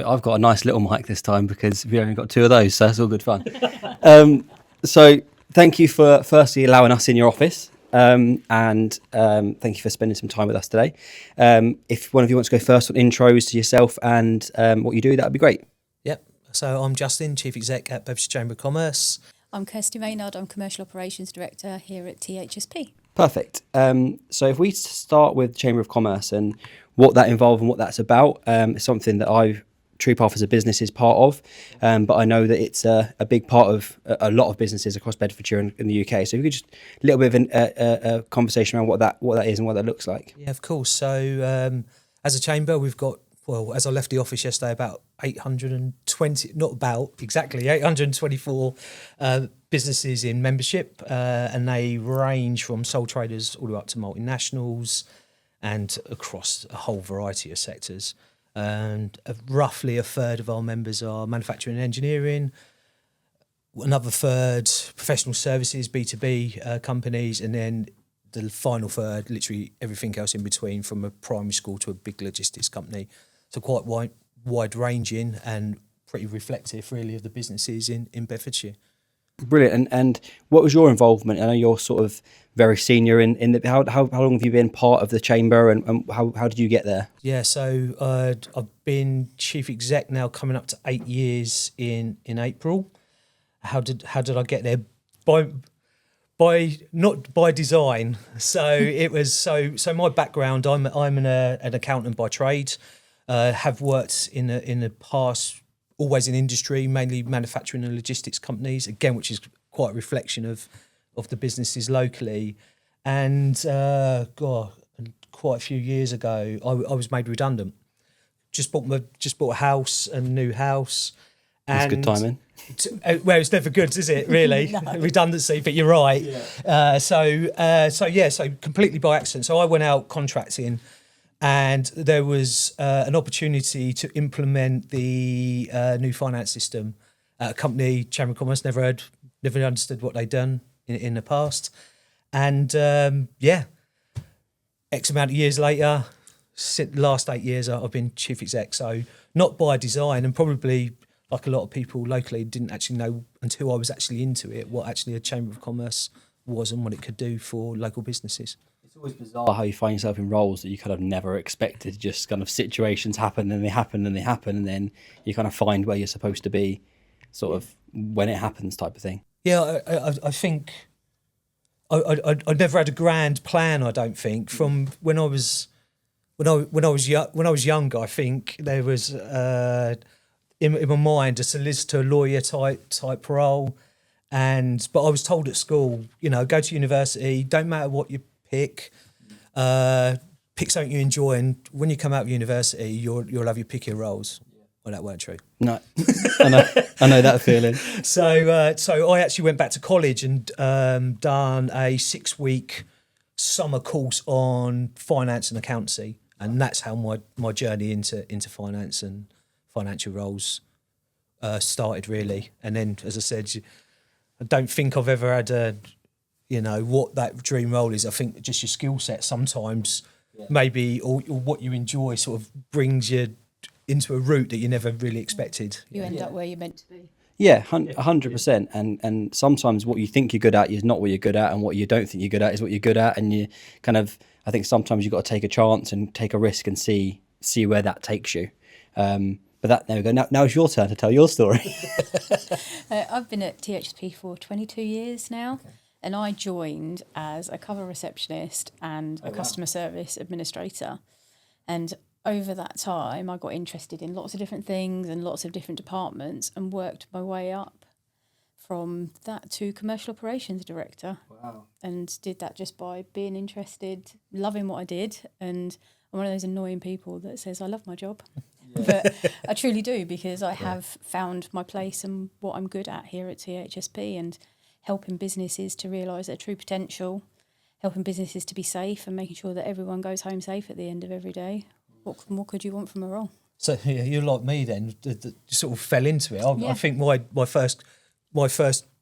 I've got a nice little mic this time because we only got two of those, so it's all good fun. So thank you for firstly allowing us in your office, and thank you for spending some time with us today. If one of you wants to go first on intros to yourself and what you do, that would be great. Yep. So I'm Justin, Chief Exec at Bedford Chamber of Commerce. I'm Kirsty Maynard, I'm Commercial Operations Director here at THSP. Perfect. So if we start with Chamber of Commerce and what that involves and what that's about, it's something that TruPod as a business is part of, but I know that it's a big part of a lot of businesses across Bedfordshire and in the UK. So if you could just a little bit of a conversation around what that is and what that looks like. Yeah, of course. So as a chamber, we've got, well, as I left the office yesterday, about 824 businesses in membership, and they range from sole traders all the way up to multinationals and across a whole variety of sectors. And roughly a third of our members are manufacturing and engineering, another third professional services, B2B companies, and then the final third, literally everything else in between, from a primary school to a big logistics company. So quite wide-ranging and pretty reflective, really, of the businesses in Bedfordshire. Brilliant. And what was your involvement? I know you're sort of very senior in the, how long have you been part of the chamber, and how did you get there? Yeah, so I've been chief exec now coming up to 8 years in April. How did I get there? Not by design. So it was so my background. I'm an accountant by trade. Have worked in the past, always in industry, mainly manufacturing and logistics companies, again, which is quite a reflection of the businesses locally. And quite a few years ago, I was made redundant. Just bought a house, a new house. That's good timing. Well, it's never good, is it? Really, No. Redundancy. But you're right. Yeah. So completely by accident. So I went out contracting, and there was an opportunity to implement the new finance system at a company, Chamber of Commerce, never understood what they'd done in the past. And X amount of years later, the last 8 years, I've been chief exec. So not by design, and probably like a lot of people locally didn't actually know until I was actually into it what actually a Chamber of Commerce was and what it could do for local businesses. It's always bizarre how you find yourself in roles that you kind of never expected. Just kind of situations happen and they happen and they happen, and then you kind of find where you're supposed to be, sort of when it happens, type of thing. Yeah, I think I never had a grand plan. I don't think from when I was younger. I think there was in my mind a solicitor, lawyer type role, but I was told at school, go to university. Don't matter what you pick something you enjoy, and when you come out of university, you'll have your pick your roles. Well, that weren't true. No, I know that feeling. So I actually went back to college and done a 6-week summer course on finance and accountancy, and that's how my journey into finance and financial roles started, really. And then, as I said, I don't think I've ever had what that dream role is. I think just your skill set sometimes, maybe, or what you enjoy, sort of brings you into a route that you never really expected. You end up where you're meant to be. Yeah, 100%. And sometimes what you think you're good at is not what you're good at, and what you don't think you're good at is what you're good at. And you kind of, I think sometimes you've got to take a chance and take a risk and see where that takes you. But there we go. Now it's your turn to tell your story. I've been at THSP for 22 years now, and I joined as a cover receptionist and a customer service administrator. And over that time, I got interested in lots of different things and lots of different departments, and worked my way up from that to commercial operations director. Wow. And did that just by being interested, loving what I did. And I'm one of those annoying people that says, I love my job. But I truly do, because I have found my place and what I'm good at here at THSP, and helping businesses to realise their true potential, helping businesses to be safe, and making sure that everyone goes home safe at the end of every day. What more could you want from a role? So yeah, you're like me then, that sort of fell into it. Yeah. I think my first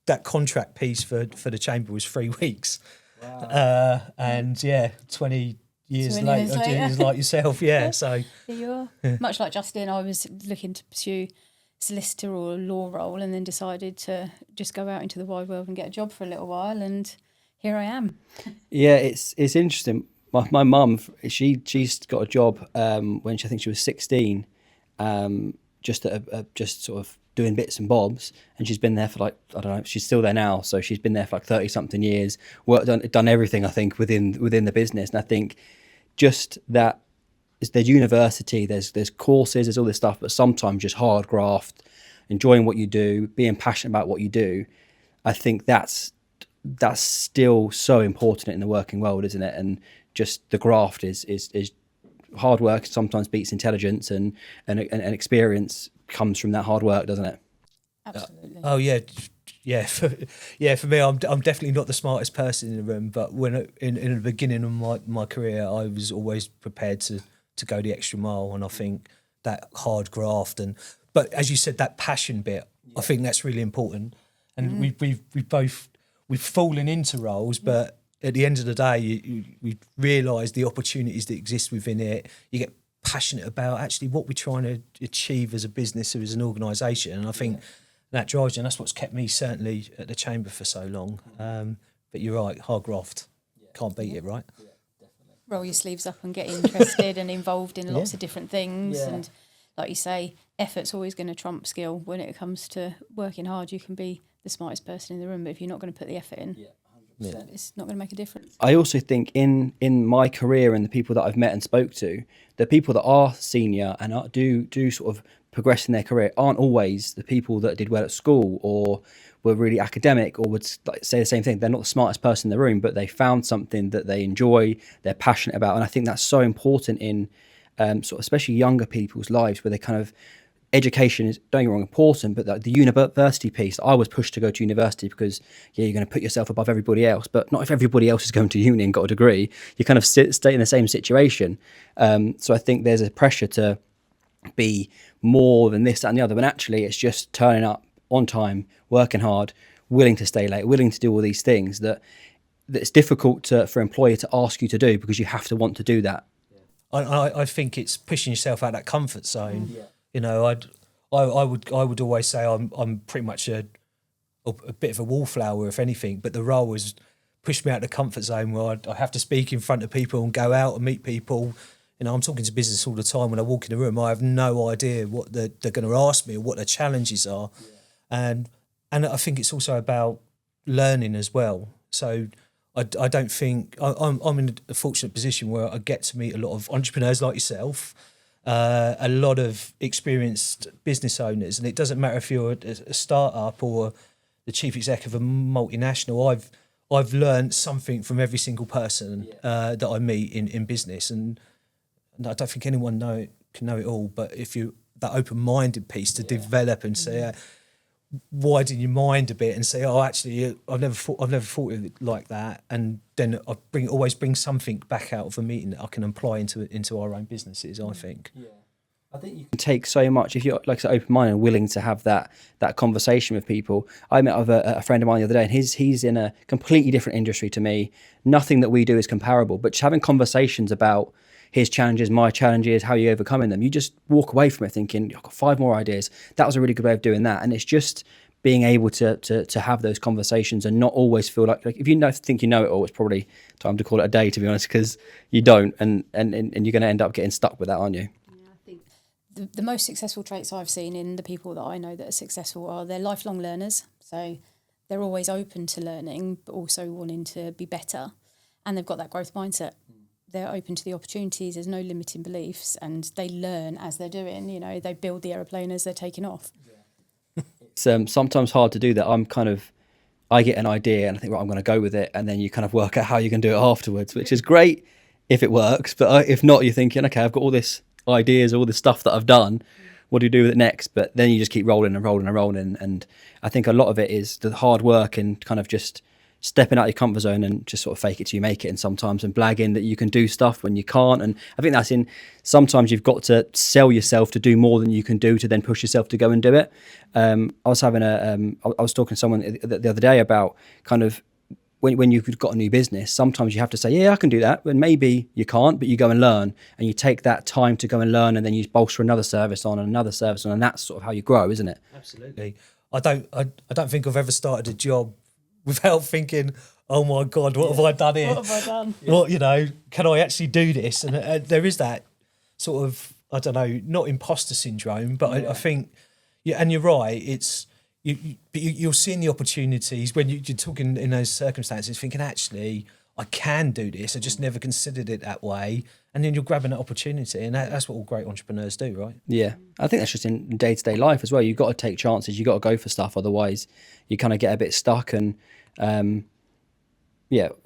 that contract piece for the chamber was 3 weeks. Wow. And 20 years 20 later, years later. years like yourself. Yeah, so Here you are. Much like Justin, I was looking to pursue solicitor or law role, and then decided to just go out into the wide world and get a job for a little while, and here I am. Yeah, it's interesting. My mum, she's got a job when I think she was 16, just at just sort of doing bits and bobs, and she's been there for like, I don't know, she's still there now, so she's been there for like 30 something years, done everything I think within the business. And I think just that there's university, there's courses, there's all this stuff, but sometimes just hard graft, enjoying what you do, being passionate about what you do. I think that's still so important in the working world, isn't it? And just the graft is hard work sometimes beats intelligence, and experience comes from that hard work, doesn't it? Absolutely. oh yeah, for me, I'm definitely not the smartest person in the room, but when in the beginning of my career, I was always prepared to go the extra mile, and I think that hard graft but as you said, that passion bit, I think that's really important. And we've fallen into roles, but at the end of the day, we realise the opportunities that exist within it. You get passionate about actually what we're trying to achieve as a business or as an organisation, and I think that drives you, and that's what's kept me certainly at the Chamber for so long. But you're right, hard graft, can't beat it, right? Roll your sleeves up and get interested and involved in lots of different things. Yeah. And like you say, effort's always going to trump skill. When it comes to working hard, you can be the smartest person in the room, but if you're not going to put the effort in, it's not going to make a difference. I also think in my career and the people that I've met and spoke to, the people that are senior and do sort of progress in their career aren't always the people that did well at school or were really academic or would say the same thing. They're not the smartest person in the room, but they found something that they enjoy, they're passionate about. And I think that's so important in sort of especially younger people's lives, where they kind of, education is, don't get me wrong, important, but the university piece, I was pushed to go to university because you're going to put yourself above everybody else, but not if everybody else is going to uni and got a degree. You kind of stay in the same situation. So I think there's a pressure to be more than this, that and the other, when actually it's just turning up on time, working hard, willing to stay late, willing to do all these things that it's difficult for an employer to ask you to do, because you have to want to do that. I think it's pushing yourself out of that comfort zone. You know, I would always say I'm pretty much a bit of a wallflower, if anything. But the role has pushed me out of the comfort zone, where I have to speak in front of people and go out and meet people. You know, I'm talking to business all the time. When I walk in the room, I have no idea what they're going to ask me or what their challenges are, and I think it's also about learning as well. So I don't think I'm in a fortunate position where I get to meet a lot of entrepreneurs like yourself. A lot of experienced business owners, and it doesn't matter if you're a startup or the chief exec of a multinational. I've learned something from every single person that I meet in business, and I don't think anyone can know it all. But if you that open-minded piece to develop and say, widen your mind a bit and say, oh, actually, I've never thought of it like that, and then I always bring something back out of a meeting that I can apply into our own businesses. I think. Yeah, I think you can take so much if you're like open-minded and willing to have that conversation with people. I met with a friend of mine the other day, and he's in a completely different industry to me. Nothing that we do is comparable, but just having conversations about his challenges, my challenges, how you're overcoming them. You just walk away from it thinking, I've got 5 more ideas. That was a really good way of doing that. And it's just being able to have those conversations and not always feel like if you think you know it all, it's probably time to call it a day, to be honest, because you don't. And you're going to end up getting stuck with that, aren't you? Yeah, I think the most successful traits I've seen in the people that I know that are successful are they're lifelong learners. So they're always open to learning, but also wanting to be better. And they've got that growth mindset. They're open to the opportunities, there's no limiting beliefs, and they learn as they're doing. You know, they build the aeroplane as they're taking off. It's sometimes hard to do that. I get an idea and I think, right, I'm going to go with it, and then you kind of work out how you can do it afterwards, which is great if it works. But if not, you're thinking, okay, I've got all this ideas, all this stuff that I've done. What do you do with it next? But then you just keep rolling and rolling and rolling. And I think a lot of it is the hard work and kind of just stepping out your comfort zone and just sort of fake it till you make it, and sometimes and blagging that you can do stuff when you can't. And I think that's sometimes you've got to sell yourself to do more than you can do to then push yourself to go and do it. I was talking to someone the other day about kind of when you've got a new business, sometimes you have to say, yeah, I can do that, but maybe you can't, but you go and learn, and you take that time to go and learn, and then you bolster another service on and another service on, and that's sort of how you grow, isn't it? Absolutely. I don't think I've ever started a job without thinking, oh my God, what have I done here? What have I done? What, can I actually do this? And there is that sort of, I don't know, not imposter syndrome, but I think, and you're right, it's, you're seeing the opportunities when you're talking in those circumstances, thinking, actually, I can do this. I just never considered it that way. And then you're grabbing that opportunity. And that's what all great entrepreneurs do, right? Yeah. I think that's just in day-to-day life as well. You've got to take chances. You've got to go for stuff. Otherwise, you kind of get a bit stuck. And,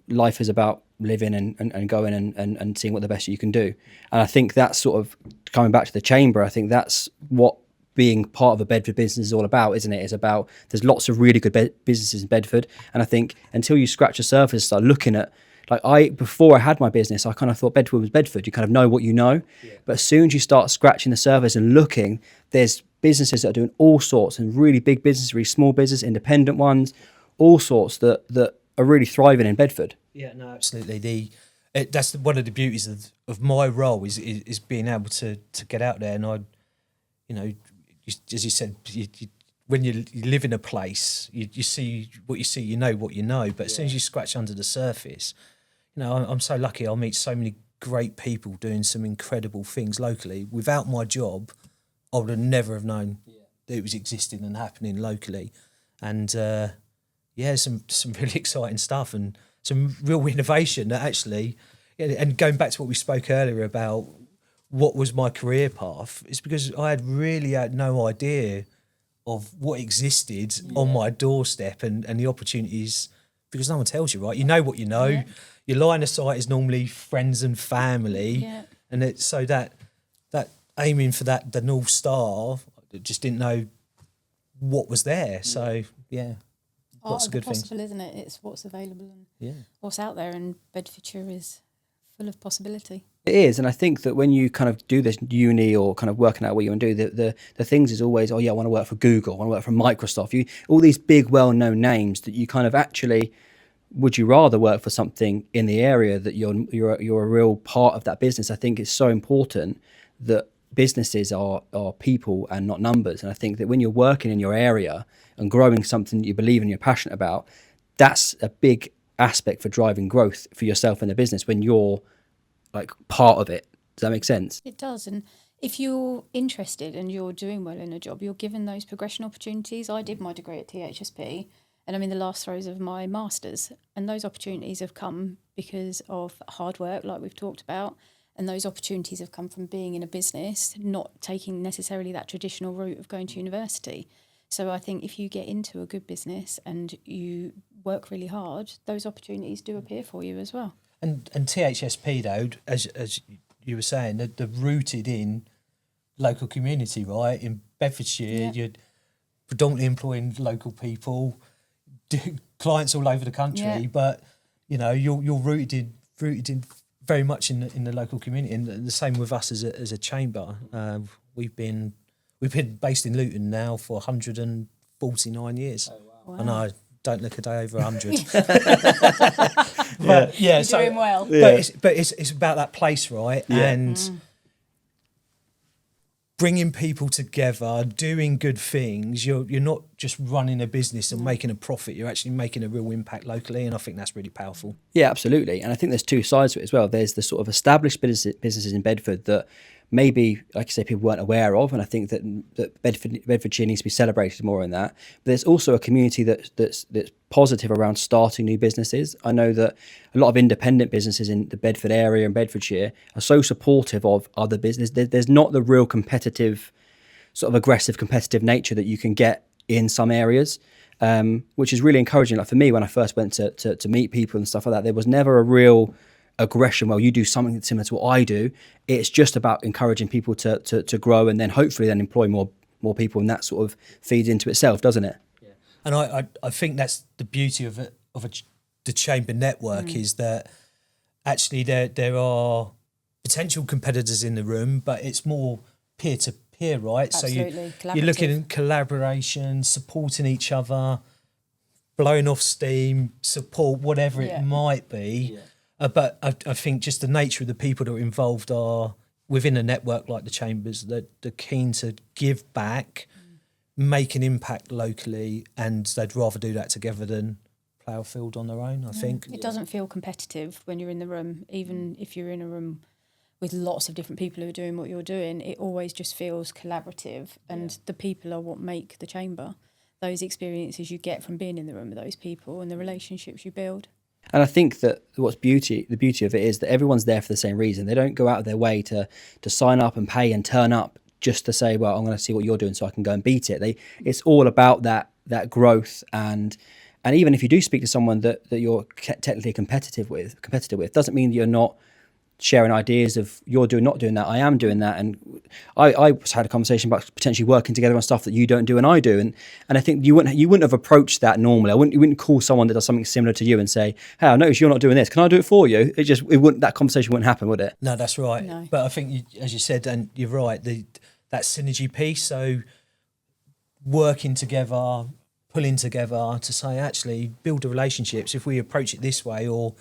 life is about living and going and seeing what the best you can do. And I think that's sort of coming back to the chamber. I think that's what being part of a Bedford business is all about, isn't it? It's about, there's lots of really good businesses in Bedford. And I think until you scratch the surface, start looking at, before I had my business, I kind of thought Bedford was Bedford. You kind of know what you know. Yeah. But as soon as you start scratching the surface and looking, there's businesses that are doing all sorts, and really big businesses, really small business, independent ones, all sorts that are really thriving in Bedford. Yeah, no, absolutely. That's one of the beauties of my role is being able to get out there. And as you said, when you live in a place, you see what you see, you know what you know. But as soon as you scratch under the surface, I'm so lucky. I'll meet so many great people doing some incredible things locally. Without my job, I would have never have known that it was existing and happening locally. And some really exciting stuff and some real innovation that actually, and going back to what we spoke earlier about what was my career path, is because I had no idea of what existed on my doorstep and the opportunities, because no one tells you, right? You know what you know. Yeah. Your line of sight is normally friends and family. Yeah. And it's so that aiming for the North Star, just didn't know what was there. So, lots of good things. Possible, isn't it? It's what's available and what's out there, and Bedfordshire is full of possibility. It is, and I think that when you kind of do this uni or kind of working out what you want to do, the things is always, I want to work for Google, I want to work for Microsoft. All these big, well-known names that you kind of actually, would you rather work for something in the area that you're a real part of that business? I think it's so important that businesses are people and not numbers. And I think that when you're working in your area and growing something that you believe in, you're passionate about, that's a big aspect for driving growth for yourself in the business when you're part of it. Does that make sense? It does. And if you're interested and you're doing well in a job, you're given those progression opportunities. I did my degree at THSP and I'm in the last throes of my master's, and those opportunities have come because of hard work, like we've talked about, and those opportunities have come from being in a business, not taking necessarily that traditional route of going to university. So I think if you get into a good business and you work really hard, those opportunities do appear for you as well. And THSP, though, as you were saying, they're rooted in local community, right? In Bedfordshire, you're predominantly employing local people, clients all over the country, but you're rooted in very much in the local community. And the same with us as a chamber. We've been based in Luton now for 149 years. Oh, wow. And I don't look a day over 100. But you're doing well. But it's about that place, right? Yeah. And bringing people together, doing good things. You're not just running a business and making a profit. You're actually making a real impact locally, and I think that's really powerful. Yeah, absolutely. And I think there's two sides to it as well. There's the sort of established businesses in Bedford that maybe, like I say, people weren't aware of, and I think that Bedfordshire needs to be celebrated more in that. But there's also a community that's positive around starting new businesses. I know that a lot of independent businesses in the Bedford area and Bedfordshire are so supportive of other business. There's not the real competitive, sort of aggressive competitive nature that you can get in some areas, which is really encouraging. Like for me, when I first went to meet people and stuff like that, there was never a real aggression. Well, you do something similar to what I do. It's just about encouraging people to grow, and then hopefully then employ more people, and that sort of feeds into itself, doesn't it? Yeah. And I think that's the beauty of the chamber network is that actually there are potential competitors in the room, but it's more peer to peer, right? Absolutely. So you're looking at collaboration, supporting each other, blowing off steam, support, whatever Yeah. it might be. But I think just the nature of the people that are involved are within a network like the Chambers, that they're keen to give back, make an impact locally, and they'd rather do that together than plough a field on their own, I think. It doesn't feel competitive when you're in the room, even if you're in a room with lots of different people who are doing what you're doing. It always just feels collaborative, and the people are what make the chamber. Those experiences you get from being in the room with those people and the relationships you build. And I think that the beauty of it is that everyone's there for the same reason. They don't go out of their way to sign up and pay and turn up just to say, well, I'm going to see what you're doing so I can go and beat it. It's all about that growth, and even if you do speak to someone that you're technically competitive with, doesn't mean that you're not sharing ideas of you're not doing that, I am doing that. And I had a conversation about potentially working together on stuff that you don't do and I do. And I think you wouldn't have approached that normally. You wouldn't call someone that does something similar to you and say, hey, I noticed you're not doing this. Can I do it for you? That conversation wouldn't happen, would it? No, that's right. No. But I think, as you said, and you're right, that synergy piece. So working together, pulling together to say, actually, build the relationships. If we approach it this way, or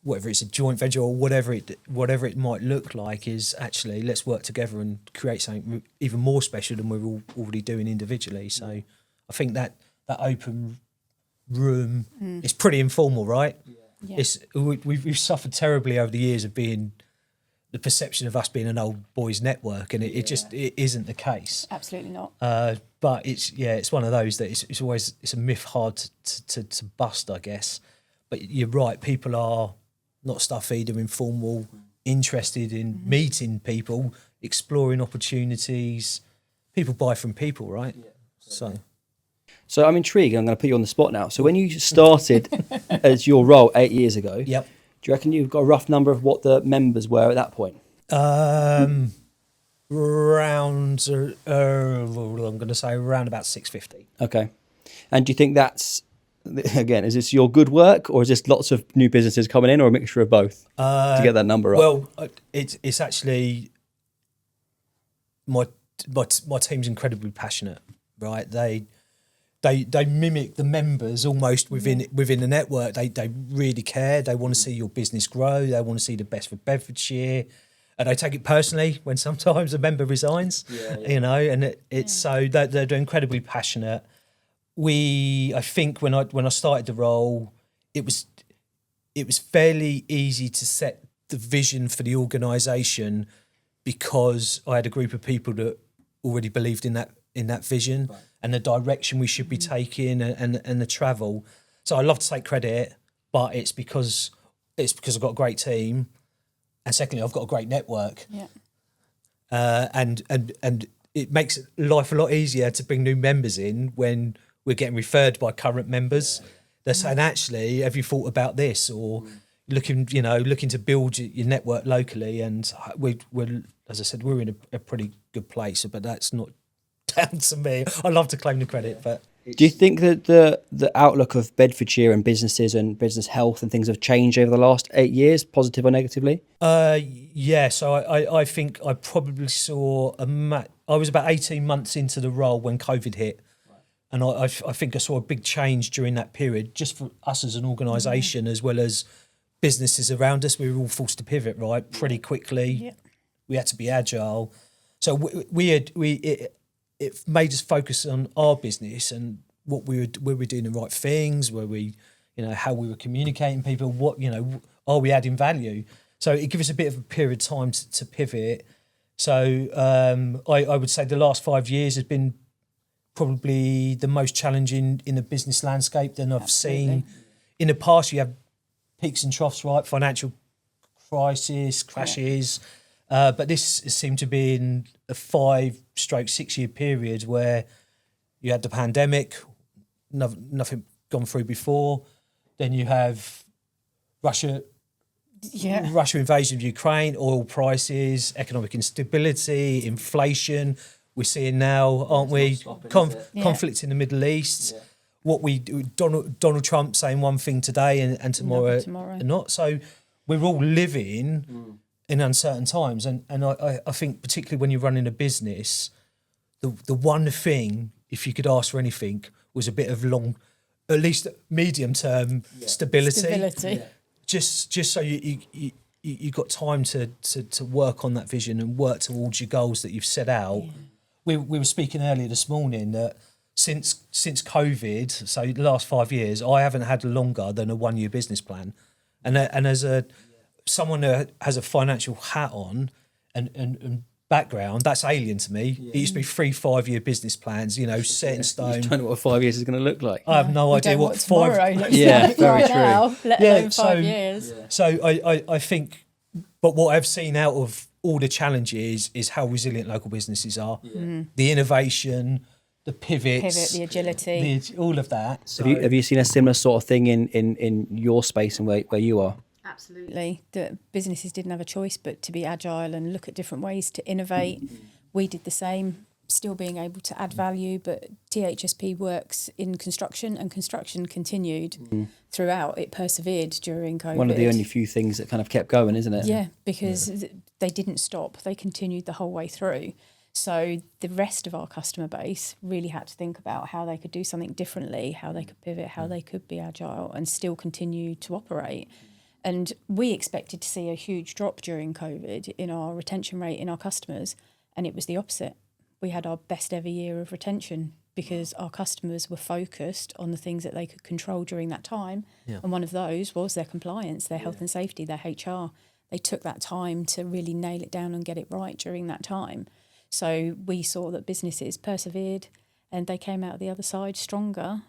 whether it's a joint venture or whatever it might look like, is actually let's work together and create something even more special than we're all already doing individually. So I think that open room is pretty informal, right? Yeah. We've suffered terribly over the years of being the perception of us being an old boys network, and it isn't the case. Absolutely not. But it's one of those that it's always a myth hard to bust, I guess. But you're right, people are not stuffy, they're informal, interested in meeting people, exploring opportunities. People buy from people, right? Yeah. So I'm intrigued. I'm going to put you on the spot now. So when you started as your role 8 years ago, Yep. do you reckon you've got a rough number of what the members were at that point? I'm going to say around about 650. Okay. And do you think that's, again, is this your good work, or is this lots of new businesses coming in, or a mixture of both to get that number up? Well, it's actually my team's incredibly passionate, right? They mimic the members almost within the network. They really care. They want to see your business grow. They want to see the best for Bedfordshire. And they take it personally when sometimes a member resigns, you know, and it's so they're incredibly passionate. I think when I started the role, it was fairly easy to set the vision for the organisation because I had a group of people that already believed in that vision and the direction we should be taking and the travel. So I love to take credit, but it's because I've got a great team, and secondly I've got a great network. Yeah. And it makes life a lot easier to bring new members in when we're getting referred by current members. They're saying, actually, have you thought about this? Or looking to build your network locally. And we're, as I said, we're in a pretty good place, but that's not down to me. I love to claim the credit, but... Do you think that the outlook of Bedfordshire and businesses and business health and things have changed over the last 8 years, positive or negatively? Yeah, so I think I probably saw I was about 18 months into the role when COVID hit. And I think I saw a big change during that period, just for us as an organisation, as well as businesses around us. We were all forced to pivot, right, pretty quickly. Yeah. We had to be agile. So it made us focus on our business and were we doing the right things? Were we, how we were communicating people? What, are we adding value? So it gave us a bit of a period of time to pivot. So I would say the last 5 years has been probably the most challenging in the business landscape than I've seen. In the past, you have peaks and troughs, right? Financial crisis, crashes. But this seemed to be in a 5-6 year period where you had the pandemic, nothing gone through before. Then you have Russia invasion of Ukraine, oil prices, economic instability, inflation. We're seeing now, aren't we? Conflict in the Middle East. Yeah. What we do, Donald Trump saying one thing today and tomorrow not. So we're all living in uncertain times, and I think particularly when you're running a business, the one thing, if you could ask for anything, was a bit of at least medium term stability. Stability. Just so you got time to work on that vision and work towards your goals that you've set out. We were speaking earlier this morning that since COVID, so the last 5 years, I haven't had longer than a 1 year business plan, and as someone that has a financial hat on and background, that's alien to me. It used to be 3-5 year business plans, set in stone. You don't know what 5 years is going to look like. I have no We idea don't know what tomorrow five. looks Yeah, like very right true. now, let alone 5 years. So I think, but what I've seen out of all the challenges is how resilient local businesses are. The innovation, the pivots, The agility. all of that. So Have you seen a similar sort of thing in your space and where you are? Absolutely. The businesses didn't have a choice but to be agile and look at different ways to innovate. We did the same, still being able to add value, but THSP works in construction, and construction continued throughout. It persevered during COVID. One of the only few things that kind of kept going, isn't it? Yeah, because they didn't stop. They continued the whole way through. So the rest of our customer base really had to think about how they could do something differently, how they could pivot, how they could be agile and still continue to operate. And we expected to see a huge drop during COVID in our retention rate in our customers, and it was the opposite. We had our best ever year of retention because our customers were focused on the things that they could control during that time. Yeah. And one of those was their compliance, their health and safety, their HR. They took that time to really nail it down and get it right during that time. So we saw that businesses persevered and they came out the other side stronger,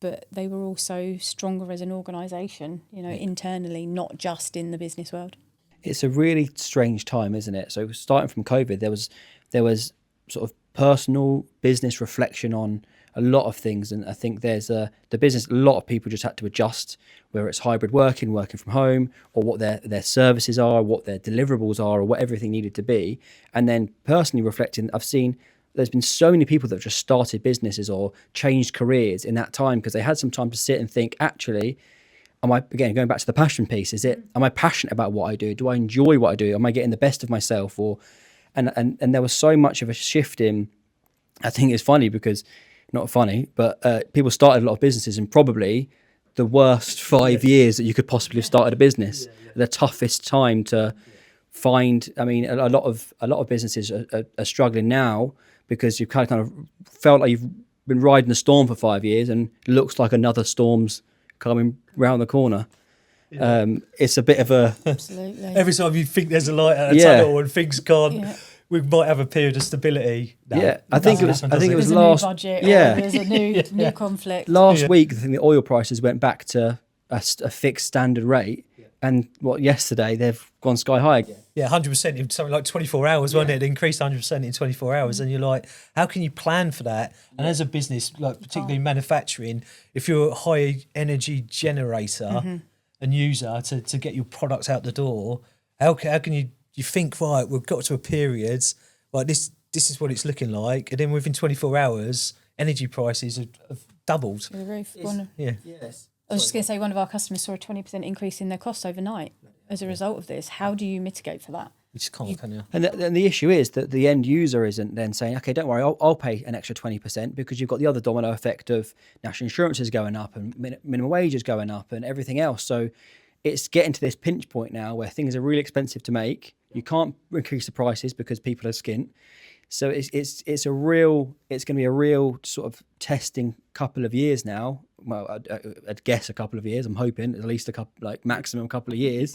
but they were also stronger as an organisation, internally, not just in the business world. It's a really strange time, isn't it? So starting from COVID, there was sort of personal business reflection on a lot of things, and I think there's the business. A lot of people just had to adjust, whether it's hybrid working from home, or what their services are, what their deliverables are, or what everything needed to be. And then personally reflecting, I've seen there's been so many people that have just started businesses or changed careers in that time because they had some time to sit and think, actually, am I, again, going back to the passion piece, am I passionate about what I do? Do I enjoy what I do? Am I getting the best of myself? And there was so much of a shift in, I think it's funny because, not funny, but people started a lot of businesses in probably the worst 5 years that you could possibly have started a business. The toughest time to find, a lot of businesses are struggling now because you've kind of felt like you've been riding the storm for 5 years and it looks like another storm's coming round the corner. It's a bit of a... Absolutely. Every time you think there's a light at a tunnel and things can't, we might have a period of stability. No, I think it was There's last... a new budget, yeah. there's a new conflict. Last week, I think the oil prices went back to a fixed standard rate. And yesterday, they've gone sky high again. Yeah, 100% in something like 24 hours, wasn't it? It increased 100% in 24 hours. And you're like, how can you plan for that? And as a business, like particularly manufacturing, if you're a high energy generator and user to get your products out the door, how can you think, right, we've got to a period, like this is what it's looking like. And then within 24 hours, energy prices have doubled. Through the roof. Yes. I was just going to say, one of our customers saw a 20% increase in their costs overnight as a result of this. How do you mitigate for that? You just can't, can you? And the issue is that the end user isn't then saying, okay, don't worry, I'll pay an extra 20% because you've got the other domino effect of national insurance is going up and minimum wage is going up and everything else. So it's getting to this pinch point now where things are really expensive to make. You can't increase the prices because people are skint. So it's going to be a real sort of testing couple of years now. Well, I'd guess a couple of years. I'm hoping at least maximum couple of years,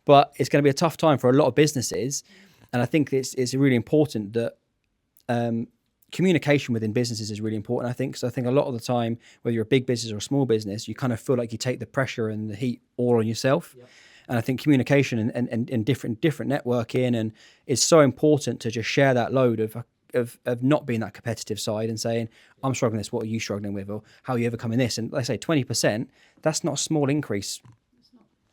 but it's going to be a tough time for a lot of businesses. And I think it's really important that communication within businesses is really important. I think a lot of the time, whether you're a big business or a small business, you kind of feel like you take the pressure and the heat all on yourself. Yep. And I think communication and different networking and is so important to just share that load of not being that competitive side and saying, I'm struggling with this, what are you struggling with? Or how are you overcoming this? And like I say, 20%, that's not a small increase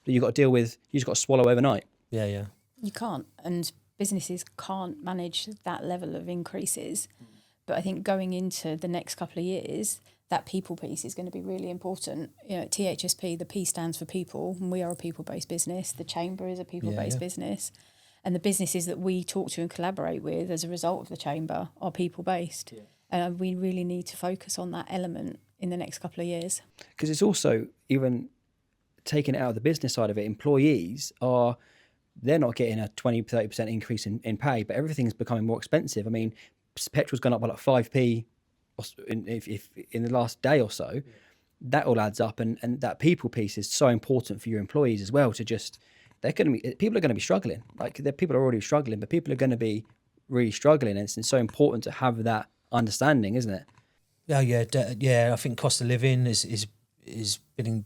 that you've got to deal with. You just got to swallow overnight. Yeah. You can't. And businesses can't manage that level of increases. But I think going into the next couple of years, that people piece is going to be really important. At THSP, the P stands for people, and we are a people-based business. The Chamber is a people-based business. And the businesses that we talk to and collaborate with as a result of the Chamber are people-based. Yeah. And we really need to focus on that element in the next couple of years. Because it's also, even taking it out of the business side of it, employees they're not getting a 20-30% increase in pay, but everything's becoming more expensive. I mean, petrol's gone up by like 5p if in the last day or so. That all adds up, and that people piece is so important for your employees as well. To just, people are going to be struggling. Like, people are already struggling, but people are going to be really struggling, and it's so important to have that understanding, isn't it? Yeah. I think cost of living is been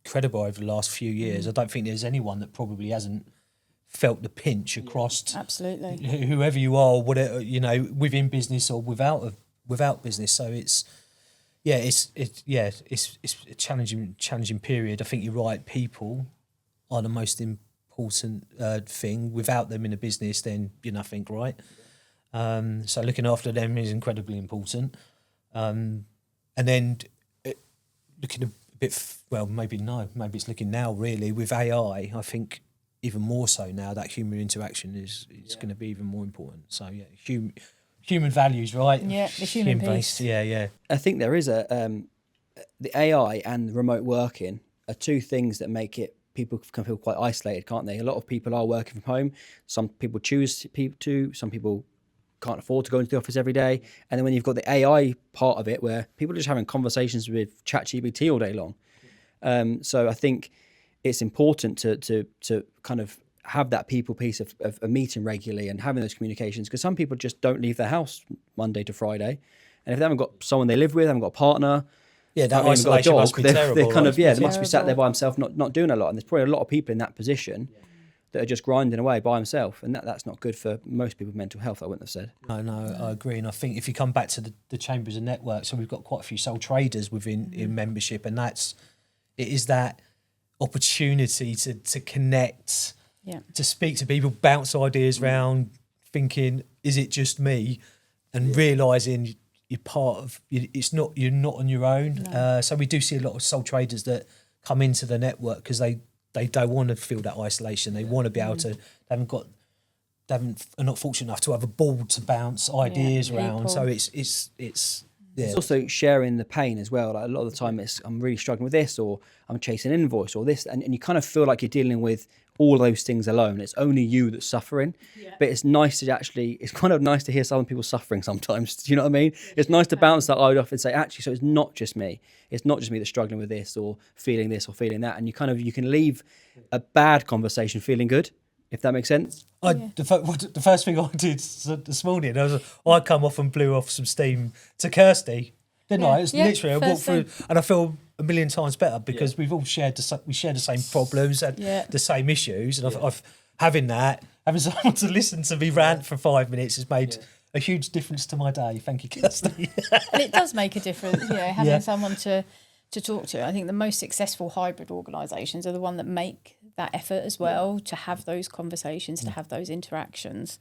incredible over the last few years. I don't think there's anyone that probably hasn't felt the pinch across Absolutely whoever you are, whatever, within business or without business. So it's a challenging period. I think you're right. People are the most important thing. Without them in a business, then you're nothing, right? So looking after them is incredibly important. And then looking a bit, maybe it's looking now really with AI. I think even more so now that human interaction is going to be even more important. So human values, right? Yeah, the human piece. Yeah. I think there is the AI and remote working are two things that make it, people can feel quite isolated, can't they? A lot of people are working from home. Some people choose to, some people can't afford to go into the office every day. And then when you've got the AI part of it, where people are just having conversations with ChatGPT all day long. So I think it's important to kind of have that people piece of a meeting regularly and having those communications, because some people just don't leave their house Monday to Friday, and if they haven't got someone they live with, haven't got a partner, that isolation must be terrible. They're kind of they must be sat there by themselves, not doing a lot. And there's probably a lot of people in that position that are just grinding away by themselves, and that's not good for most people's mental health, I wouldn't have said. No, I agree. And I think if you come back to the chambers and networks, so we've got quite a few sole traders in membership, and it is that opportunity to connect, to speak to people, bounce ideas around, thinking, is it just me? And realising you're part of, you're not on your own. No. So we do see a lot of sole traders that come into the network because they don't want to feel that isolation. They want to be able to, are not fortunate enough to have a board to bounce ideas around. People. So it's It's also sharing the pain as well. Like, a lot of the time it's, I'm really struggling with this, or I'm chasing an invoice, or this, and you kind of feel like you're dealing with all those things alone. It's only you that's suffering. But it's nice to it's kind of nice to hear some people suffering sometimes. Do you know what I mean? It's nice to bounce that load off and say, actually, so it's not just me. It's not just me that's struggling with this or feeling that. And you can leave a bad conversation feeling good, if that makes sense. The first thing I did this morning, I come off and blew off some steam to Kirsty, didn't I? It's literally, I walked through and I feel a million times better because we've all shared the same problems and the same issues, and I've having someone to listen to me rant for 5 minutes has made a huge difference to my day. Thank you, Kirsty. And it does make a difference, having someone to talk to. I think the most successful hybrid organisations are the one that make that effort as well, to have those conversations, to have those interactions.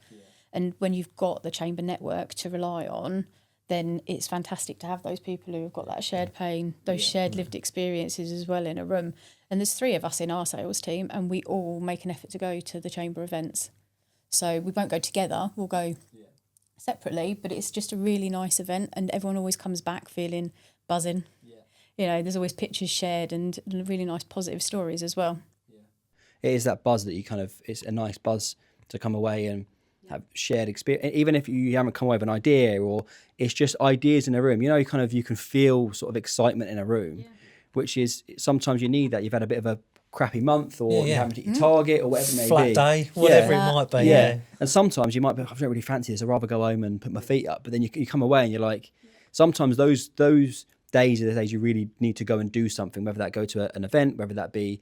And when you've got the chamber network to rely on, then it's fantastic to have those people who have got that shared pain, those shared lived experiences as well in a room. And there's 3 of us in our sales team, and we all make an effort to go to the chamber events. So we won't go together, we'll go separately, but it's just a really nice event, and everyone always comes back feeling buzzing. There's always pictures shared and really nice positive stories as well. It is that buzz that it's a nice buzz to come away and have shared experience, even if you haven't come away with an idea, or it's just ideas in a room. You can feel sort of excitement in a room, which is sometimes you need that. You've had a bit of a crappy month, or you haven't hit your target, or whatever it may Flat be. day, whatever it might be. And sometimes you might be, I don't really fancy this, I'd rather go home and put my feet up. But then you come away and you're like, sometimes those days are the days you really need to go and do something, whether that go to an event, whether that be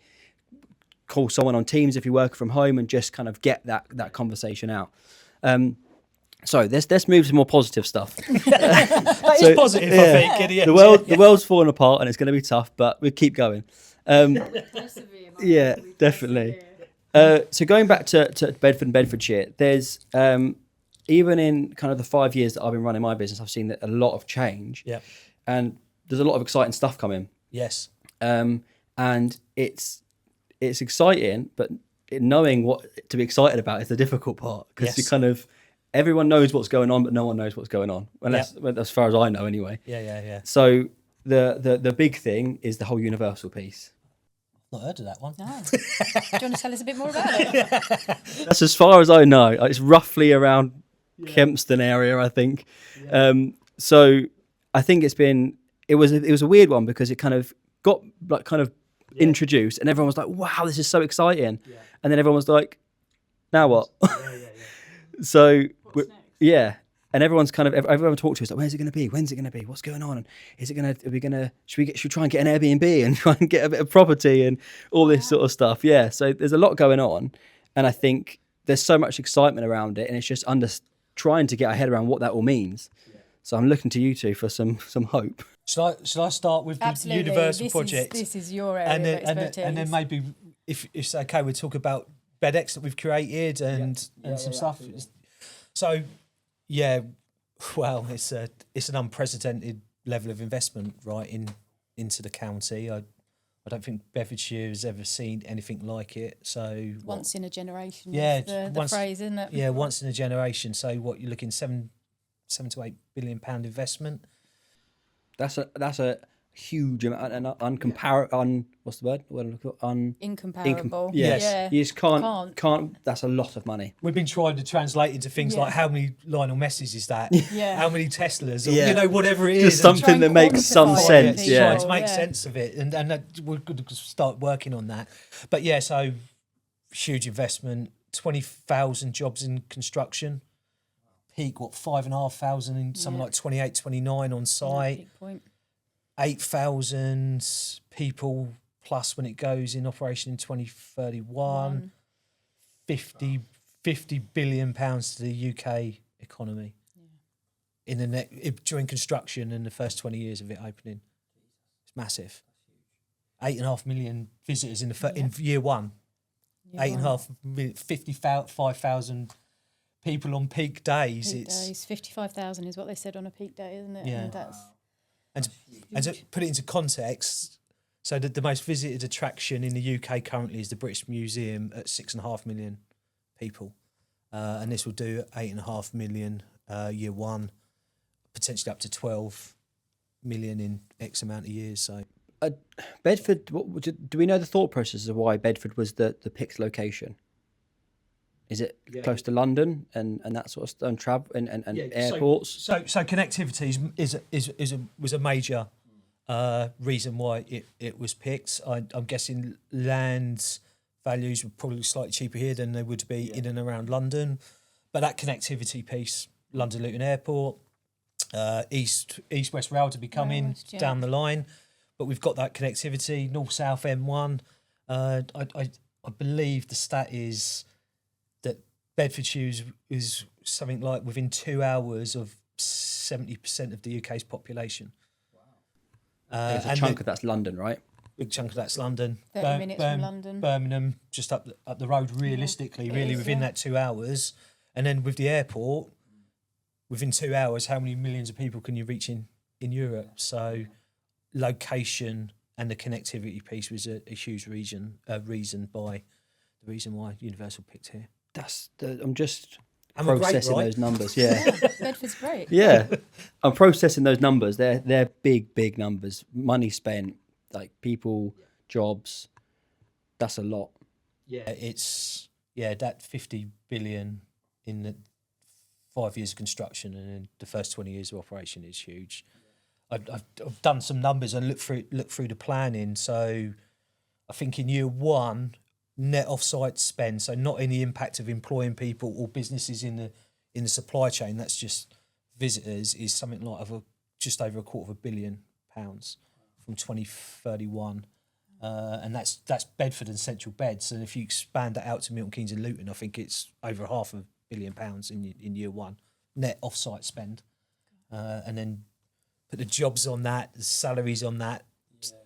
call someone on Teams if you work from home, and just kind of get that conversation out. So let's move to more positive stuff. That is positive, I think. The world's falling apart and it's going to be tough, but we'll keep going. Definitely. So going back to Bedford and Bedfordshire, there's even in kind of the 5 years that I've been running my business, I've seen that a lot of change. And there's a lot of exciting stuff coming. Yes. And it's exciting, but knowing what to be excited about is the difficult part, because you kind of, everyone knows what's going on, but no one knows what's going on. And that's as far as I know anyway. Yeah. So the big thing is the whole universal piece. Not heard of that one. No. Do you want to tell us a bit more about it? That's as far as I know. It's roughly around Kempston area, I think. So I think it was a weird one because it kind of got like introduced, and everyone was like, "Wow, this is so exciting!" And then everyone was like, "Now what?" So and everyone's everyone talked to us like, "Where's it going to be? When's it going to be? What's going on? And is it going to? Should we try and get an Airbnb and try and get a bit of property and all this sort of stuff?" Yeah. So there's a lot going on, and I think there's so much excitement around it, and it's just trying to get our head around what that all means. So I'm looking to you two for some hope. Shall I start with the Universal project? This is your area of expertise. And then maybe, if it's okay, we'll talk about BedX that we've created and some stuff. Absolutely. So, well, it's an unprecedented level of investment into the county. I don't think Bedfordshire has ever seen anything like it. So once in a generation. Yeah, the phrase, isn't it? Yeah, once in a generation. So what you're looking £7 to £8 billion investment. That's a huge amount and what's the word? Incomparable. Yes. Yeah. You just can't. That's a lot of money. We've been trying to translate into things like how many Lionel Messis is that? Yeah. How many Teslas? Or, whatever it is. Just something that makes some sense. Trying to make sense of it, and we're going to start working on that. But so huge investment, 20,000 jobs in construction. Peak 5,500 in something like 28, 29 on site. Peak point. 8,000 people plus when it goes in operation in 2031. 50 billion pounds to the UK economy in during construction in the first 20 years of it opening. It's massive. 8.5 million visitors in year one. 55,000 people on peak days. Peak days. 55,000 is what they said on a peak day, isn't it? Yeah. And to put it into context, so the most visited attraction in the UK currently is the British Museum at 6.5 million people. And this will do 8.5 million year one, potentially up to 12 million in X amount of years. So Bedford, do we know the thought process of why Bedford was the picked location? Is it close to London and that sort of stuff, and travel and airports? So connectivity was a major reason why it was picked. I'm guessing land values were probably slightly cheaper here than they would be in and around London, but that connectivity piece, London Luton Airport, East West Rail to be coming down the line, but we've got that connectivity, North South M1. I believe the stat is that Bedfordshire is something like within 2 hours of 70% of the UK's population. Wow. There's a chunk of that's London, right? Big chunk of that's London. 30 minutes from London. Birmingham, just up the road realistically, within that 2 hours. And then with the airport, within 2 hours, how many millions of people can you reach in Europe? So location and the connectivity piece was a huge reason why Universal picked here. I'm just processing those numbers. Yeah. Bedford's great. Yeah. I'm processing those numbers. They're big numbers. Money spent, like people, jobs. That's a lot. Yeah, that 50 billion in the 5 years of construction and in the first 20 years of operation is huge. I've done some numbers and looked through the planning. So I think in year one, net off-site spend, so not any impact of employing people or businesses in the supply chain, that's just visitors, is something like just over £250 million from 2031. And that's Bedford and Central Beds. And if you expand that out to Milton Keynes and Luton, I think it's over £500 million in year one, net off-site spend. And then put the jobs on that, the salaries on that,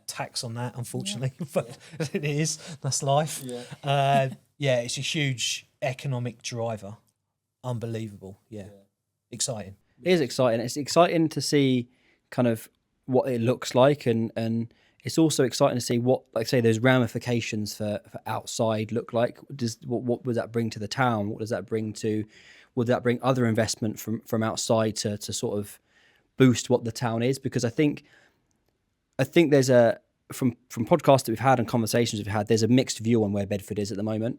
tax on that, unfortunately, but it is. That's life. It's a huge economic driver. Unbelievable. Exciting. It is exciting. It's exciting to see kind of what it looks like, and it's also exciting to see what, like say, those ramifications for outside look like. What does that bring to the town? What does that bring to? Would that bring other investment from outside to sort of boost what the town is? Because I think I think there's from podcasts that we've had and conversations we've had, there's a mixed view on where Bedford is at the moment,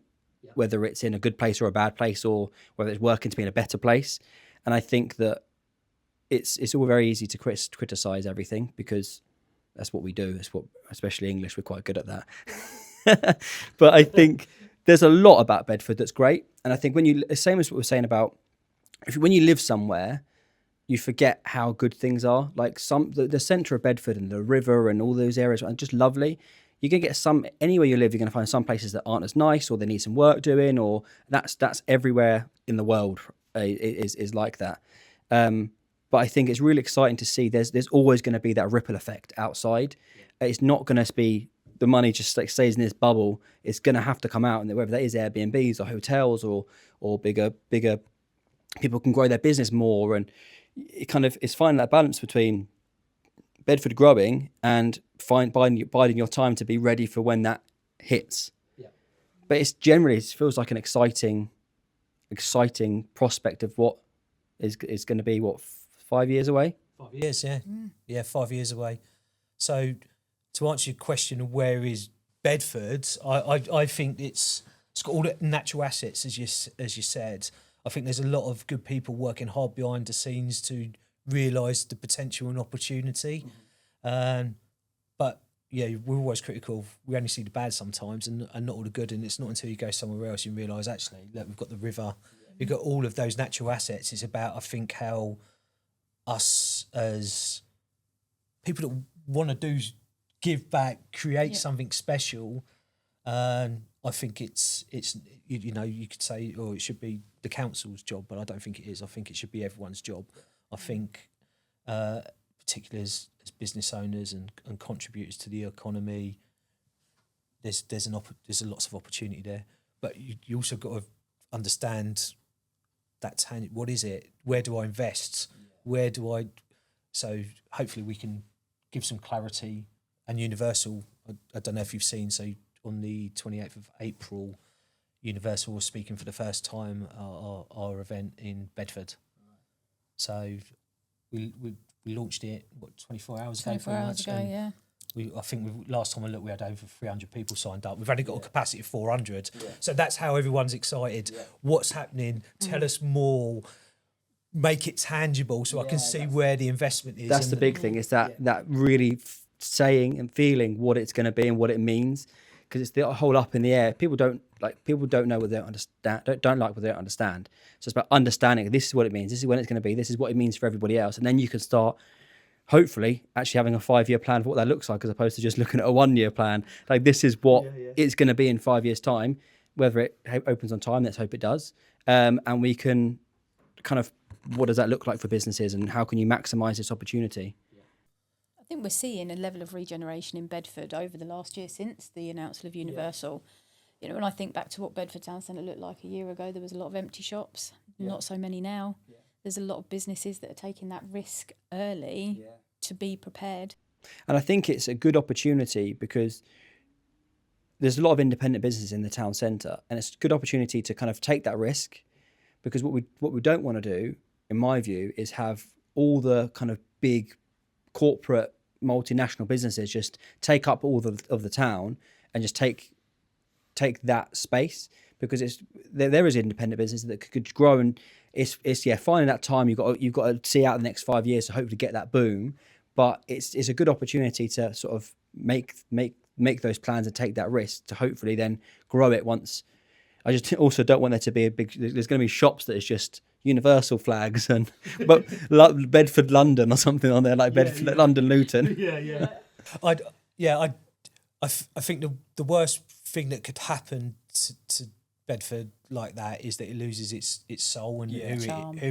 whether it's in a good place or a bad place, or whether it's working to be in a better place. And I think that it's all very easy to criticize everything, because that's what we do. It's what, especially English, we're quite good at that. But I think there's a lot about Bedford that's great. And I think same as what we're saying about, when you live somewhere, you forget how good things are. Like the centre of Bedford and the river and all those areas are just lovely. You're going to get anywhere you live, you're going to find some places that aren't as nice, or they need some work doing, or that's everywhere in the world is like that. But I think it's really exciting to see there's always going to be that ripple effect outside. It's not going to be the money just like stays in this bubble. It's going to have to come out, and whether that is Airbnbs or hotels or bigger people can grow their business more, and it's finding that balance between Bedford growing and biding your time to be ready for when that hits. Yeah. But it feels like an exciting prospect of what is going to be 5 years away. 5 years, yeah, 5 years away. So to answer your question of where is Bedford, I think it's got all the natural assets, as you said. I think there's a lot of good people working hard behind the scenes to realise the potential and opportunity. But yeah, we're always critical. We only see the bad sometimes, and not all the good. And it's not until you go somewhere else you realise, actually, look, we've got the river, we've got all of those natural assets. It's about, I think, how us as people that want to give back, create something special. I think it's you could say, oh, it should be the council's job, but I don't think it is. I think it should be everyone's job. I think, particularly as business owners and contributors to the economy, there's lots of opportunity there. But you also got to understand what is it? Where do I invest? Where do I? So hopefully we can give some clarity. And Universal, I don't know if you've seen, so on the 28th of April, Universal was speaking for the first time at our event in Bedford. So we launched it 24 hours ago. 24 hours ago, yeah. I think last time I looked, we had over 300 people signed up. We've only got a capacity of 400. Yeah. So that's how everyone's excited. Yeah. What's happening? Tell us more. Make it tangible so I can see where the investment is. That's the big thing, is that really saying and feeling what it's going to be and what it means, because it's the whole up in the air. People don't know what they don't understand. Don't like what they don't understand. So it's about understanding. This is what it means. This is when it's going to be. This is what it means for everybody else, and then you can start, hopefully, actually having a 5-year plan for what that looks like, as opposed to just looking at a 1-year plan. Like, this is what it's going to be in 5 years' time. Whether it opens on time, let's hope it does, and we can kind of, what does that look like for businesses, and how can you maximise this opportunity? I think we're seeing a level of regeneration in Bedford over the last year since the announcement of Universal. You know, when I think back to what Bedford Town Centre looked like a year ago, there was a lot of empty shops, not so many now. Yeah. There's a lot of businesses that are taking that risk early to be prepared. And I think it's a good opportunity, because there's a lot of independent businesses in the town centre, and it's a good opportunity to kind of take that risk, because what we don't want to do, in my view, is have all the kind of big corporate multinational businesses just take up all of the town and just take that space, because there is independent business that could grow, and it's finding that time. You've got to see out the next 5 years to hopefully get that boom, but it's a good opportunity to sort of make those plans and take that risk to hopefully then grow it once. I just also don't want there to be there's going to be shops that is just Universal flags and but Bedford London or something on there, like Bedford London Luton. I think the worst thing that could happen to Bedford like that is that it loses its soul and who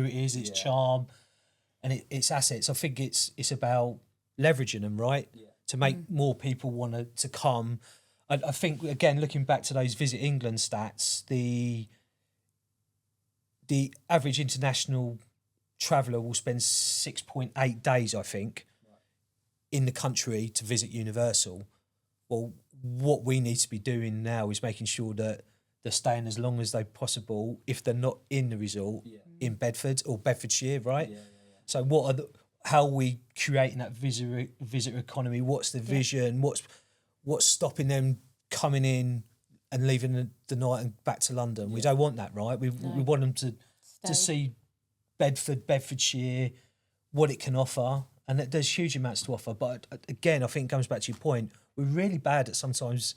it is, its charm and its assets. I think it's about leveraging them, right? To make more people want to come. I think, again, looking back to those Visit England stats, the average international traveller will spend 6.8 days, I think, in the country to visit Universal. Well, what we need to be doing now is making sure that they're staying as long as they possible, if they're not in the resort, in Bedford or Bedfordshire, right? So what how are we creating that visitor economy? What's the vision? What's stopping them coming in and leaving the night and back to London? We don't want that, right? We want them to see Bedfordshire, what it can offer, and that there's huge amounts to offer. But again, I think it comes back to your point. We're really bad at sometimes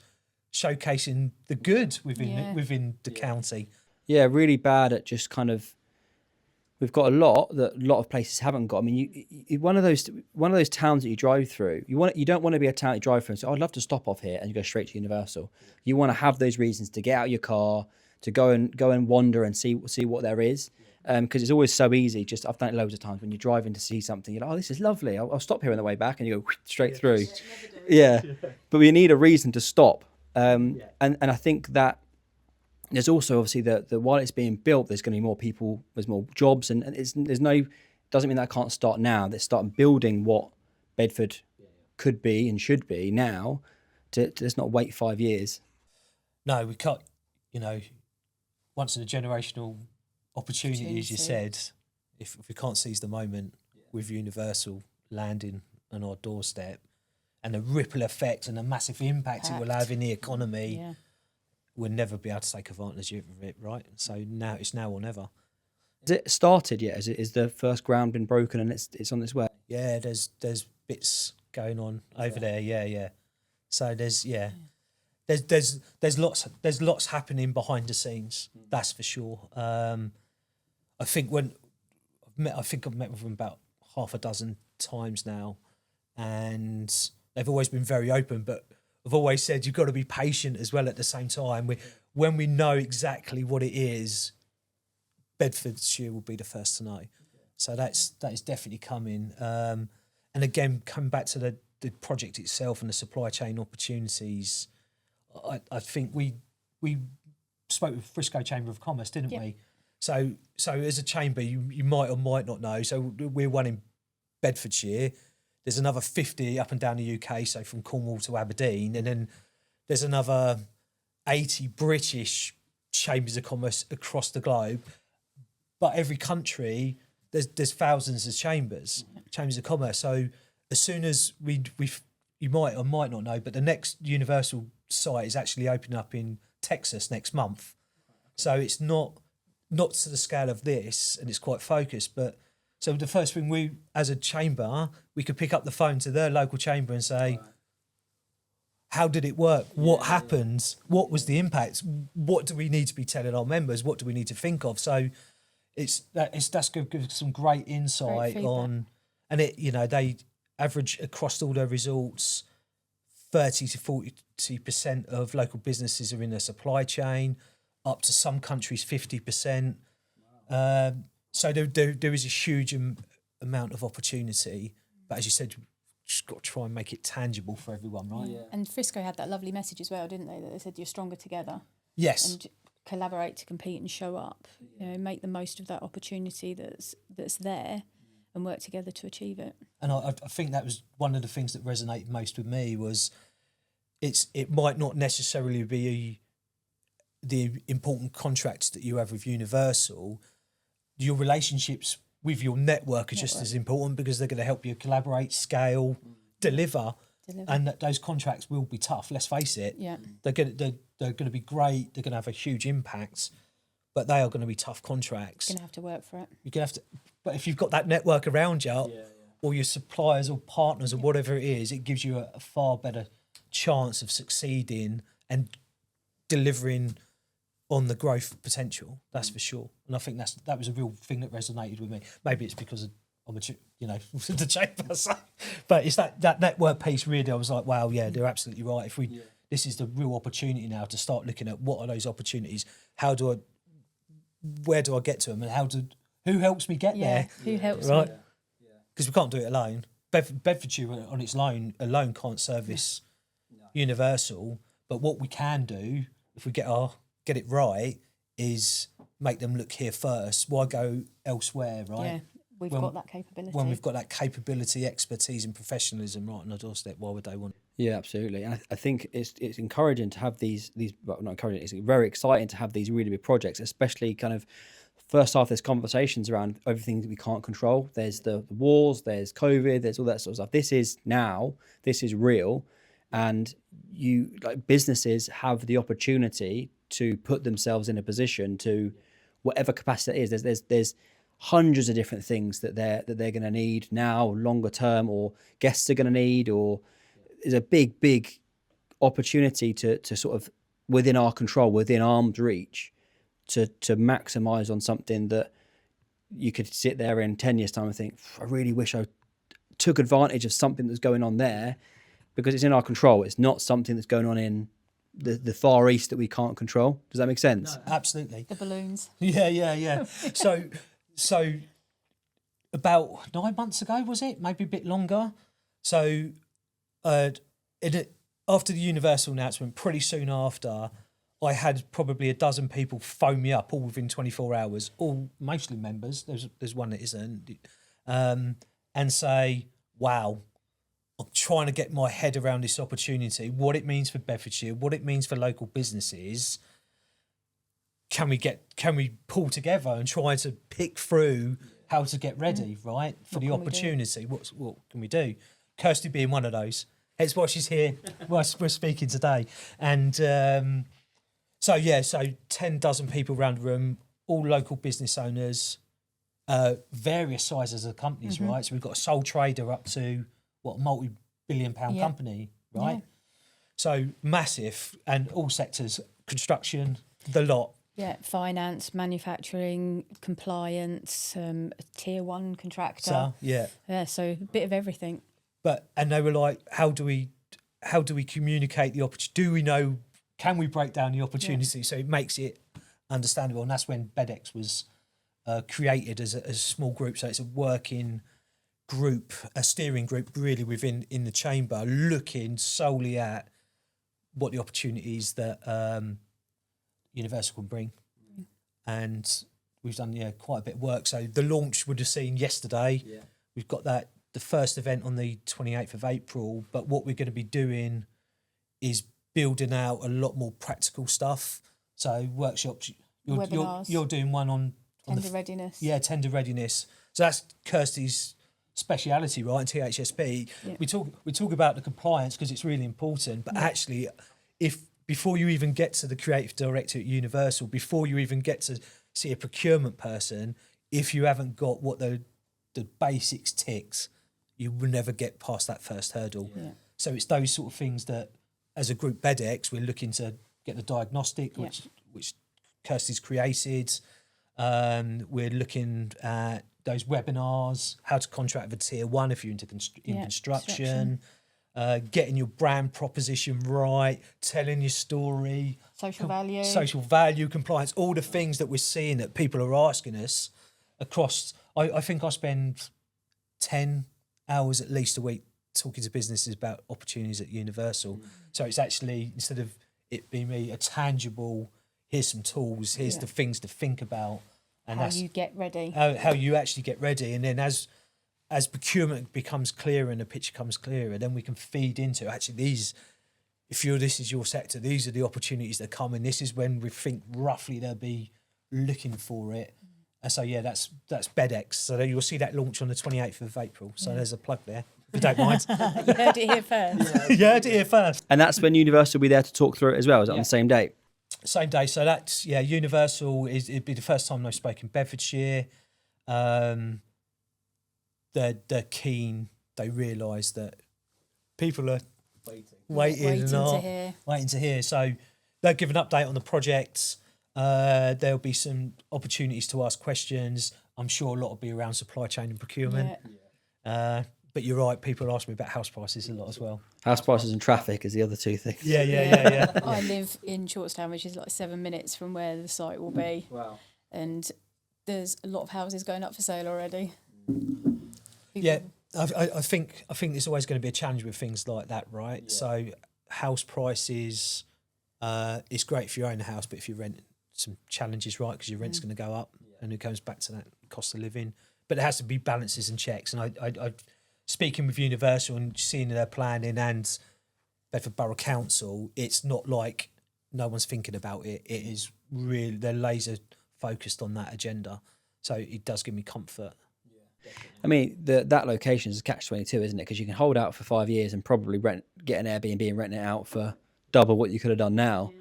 showcasing the good within the county. Yeah, really bad at just kind of. We've got a lot that a lot of places haven't got. I mean, you one of those towns that you drive through. You don't want to be a town you drive through and say, "Oh, I'd love to stop off here," and you go straight to Universal. You want to have those reasons to get out of your car, to go and wander and see what there is. Because it's always so easy. Just I've done it loads of times when you're driving to see something. You're like, "Oh, this is lovely. I'll stop here on the way back," and you go straight through. Yeah, but we need a reason to stop. And I think that. There's also obviously the while it's being built, there's going to be more people, there's more jobs, and doesn't mean that can't start now. Let's start building what Bedford could be and should be now. Let's not wait 5 years. No, we can't. Once in a generational opportunity, as you said, if we can't seize the moment with Universal landing on our doorstep, and the ripple effect and the massive impact it will have in the economy. Yeah. We'll never be able to take advantage of it, right? So now it's now or never. Has it started yet? Is the first ground been broken and it's on its way? Yeah, there's bits going on over there. Yeah. So there's lots happening behind the scenes. That's for sure. I think I've met with them about half a dozen times now, and they've always been very open, but I've always said you've got to be patient as well at the same time. When we know exactly what it is, Bedfordshire will be the first to know. So that is definitely coming. And again, coming back to the project itself and the supply chain opportunities, I think we spoke with Frisco Chamber of Commerce, didn't we? So as a chamber, you might or might not know. So we're one in Bedfordshire. There's another 50 up and down the UK, so from Cornwall to Aberdeen, and then there's another 80 British chambers of commerce across the globe. But every country, there's thousands of chambers of commerce. So as soon as you might or might not know, but the next Universal site is actually opening up in Texas next month. So it's not to the scale of this, and it's quite focused, but. So the first thing we, as a chamber, we could pick up the phone to their local chamber and say, how did it work? What happened? What was the impact? What do we need to be telling our members? What do we need to think of? So that's going to give some great insight on, and they average across all their resorts, 30 to 40% of local businesses are in their supply chain, up to some countries 50%. So there is a huge amount of opportunity, but as you said, you've just got to try and make it tangible for everyone, right? Yeah. And Frisco had that lovely message as well, didn't they? That they said you're stronger together. Yes. And collaborate to compete and show up. Make the most of that opportunity that's there, and work together to achieve it. And I think that was one of the things that resonated most with me was it might not necessarily be the important contracts that you have with Universal. Your relationships with your network are just as important, because they're going to help you collaborate, scale, deliver. And those contracts will be tough. Let's face it. Yeah, they're going to be great. They're going to have a huge impact, but they are going to be tough contracts. You're going to have to work for it. You're going to have to. But if you've got that network around you, or your suppliers or partners or whatever it is, it gives you a far better chance of succeeding and delivering on the growth potential. That's for sure. And I think that was a real thing that resonated with me. Maybe it's because I'm the chamber, so. But it's that network piece really. I was like, wow, yeah, they're absolutely right. This is the real opportunity now to start looking at what are those opportunities. Where do I get to them, and who helps me get there? Who helps right? me? Because we can't do it alone. Bedfordshire on its alone can't service Universal. But what we can do, if we get it right, is make them look here first. Why go elsewhere, right? Yeah, we've got that capability. When we've got that capability, expertise and professionalism right on our doorstep, why would they want it? Yeah, absolutely. And I think it's encouraging to have these well, not encouraging, it's very exciting to have these really big projects, especially kind of first half, there's conversations around everything that we can't control. There's the wars, there's COVID, there's all that sort of stuff. This is now, this is real. And businesses have the opportunity to put themselves in a position to, whatever capacity it is, there's hundreds of different things that they're going to need now, longer term, or guests are going to need, or there's a big opportunity to sort of, within our control, within arm's reach, to maximize on something that you could sit there in 10 years time and think, I really wish I took advantage of something that's going on there, because it's in our control. It's not something that's going on in the Far East that we can't control. Does that make sense? No, absolutely. The balloons. Yeah. So about 9 months ago, was it? Maybe a bit longer. So after the Universal announcement, pretty soon after, I had probably a dozen people phone me up all within 24 hours, all mostly members. There's one that isn't, and say, wow, I'm trying to get my head around this opportunity, what it means for Bedfordshire, what it means for local businesses. Can we pull together and try to pick through how to get ready, right, for the opportunity? What can we do? Kirsty being one of those. Hence why she's here. We're speaking today. And so 10 dozen people around the room, all local business owners, various sizes of companies, right? So we've got a sole trader up to a multi-billion-pound company, right? Yeah. So massive, and all sectors, construction, the lot. Yeah, finance, manufacturing, compliance, a tier 1 contractor. So, yeah, so a bit of everything. And they were like, how do we communicate the opportunity? Do we know? Can we break down the opportunity? Yeah. So it makes it understandable, and that's when BedX was created as a small group. So it's a working group, a steering group, really within the chamber, looking solely at what the opportunities that Universal can bring, and we've done quite a bit of work. So the launch would have seen yesterday. Yeah. We've got the first event on the 28th of April, but what we're going to be doing is building out a lot more practical stuff. So workshops. You're doing one on tender readiness. Yeah, tender readiness. So that's Kirsty's speciality, right? In THSP, yeah. we talk about the compliance because it's really important. But actually, before you even get to the creative director at Universal, before you even get to see a procurement person, if you haven't got what the basics ticks, you will never get past that first hurdle. Yeah. So it's those sort of things that, as a group BedX, we're looking to get the diagnostic, which Kirsty's created. We're looking at those webinars, how to contract with a tier 1 if you're into construction. Getting your brand proposition right, telling your story, social value, compliance, all the things that we're seeing that people are asking us across. I think I spend 10 hours at least a week talking to businesses about opportunities at Universal. So it's actually, instead of it being a tangible, here's some tools, here's the things to think about, and how you get ready, how you actually get ready, and then as procurement becomes clearer and the picture becomes clearer, then we can feed into actually this is your sector, these are the opportunities that come, and this is when we think roughly they'll be looking for it. And so that's BedX. So you'll see that launch on the 28th of April. So there's a plug there, if you don't mind. You heard it here first. You heard it here first. And that's when Universal will be there to talk through it as well. Is it on the same date? Same day. So that's Universal it'd be the first time they've spoken Bedfordshire. They're keen. They realise that people are waiting to hear. So they'll give an update on the project. There'll be some opportunities to ask questions. I'm sure a lot will be around supply chain and procurement. Yeah. But you're right, people ask me about house prices a lot as well. House prices and traffic is the other two things. Yeah. I live in Shortstown, which is like 7 minutes from where the site will be. Wow. And there's a lot of houses going up for sale already. Yeah, I think there's always going to be a challenge with things like that, right? Yeah. So house prices, it's great if you own a house, but if you rent, some challenges, right? Because your rent's going to go up, and it comes back to that cost of living. But there has to be balances and checks. And I speaking with Universal and seeing their planning and Bedford Borough Council, it's not like no one's thinking about it. It is really, they're laser focused on that agenda. So it does give me comfort. I mean, that location is a catch-22, isn't it? Because you can hold out for 5 years and probably get an Airbnb and rent it out for double what you could have done now.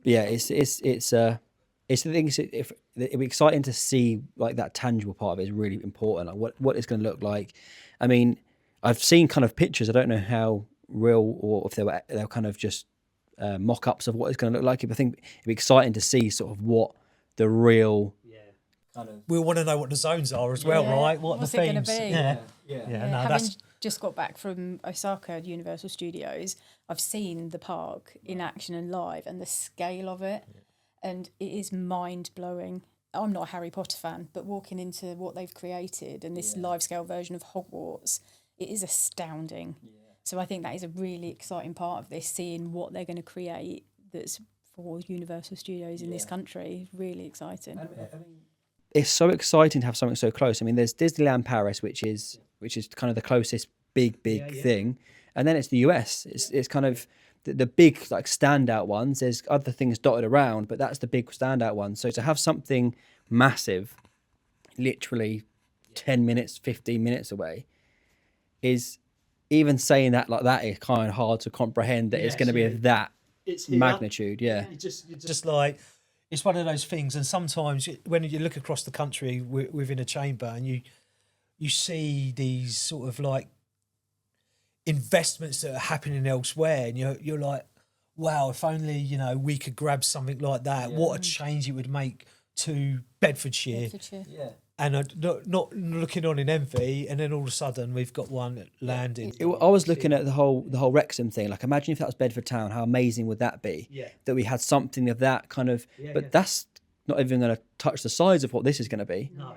Yeah, it's the thing. If it'd be exciting to see like that tangible part of it is really important. Like what it's going to look like. I mean, I've seen kind of pictures. I don't know how real or if they're kind of just mock-ups of what it's going to look like. But I think it'd be exciting to see sort of what the real kind of. We want to know what the zones are as well, right? What What's the it gonna themes? be? Yeah. No, Having that's just got back from Osaka Universal Studios, I've seen the park in action and live, and the scale of it, and it is mind blowing. I'm not a Harry Potter fan, but walking into what they've created and this live scale version of Hogwarts, it is astounding. So I think that is a really exciting part of this, seeing what they're going to create that's for Universal Studios in this country. Really exciting. It's so exciting to have something so close. I mean, there's Disneyland Paris, which is kind of the closest big thing, and then it's the US. It's kind of the big like standout ones. There's other things dotted around, but that's the big standout one. So to have something massive, literally 10 minutes, 15 minutes away, is even saying that like that is kind of hard to comprehend that it's going to be of that magnitude. Yeah. It's just like, it's one of those things. And sometimes when you look across the country within a chamber and you see these sort of like investments that are happening elsewhere, and you're like, wow, if only, you know, we could grab something like that, what a change it would make to Bedfordshire. Yeah. And not looking on in envy, and then all of a sudden we've got one landing. I was looking at the whole Wrexham thing. Like, imagine if that was Bedford Town. How amazing would that be? Yeah. That we had something of that kind of. But that's not even going to touch the size of what this is going to be. No,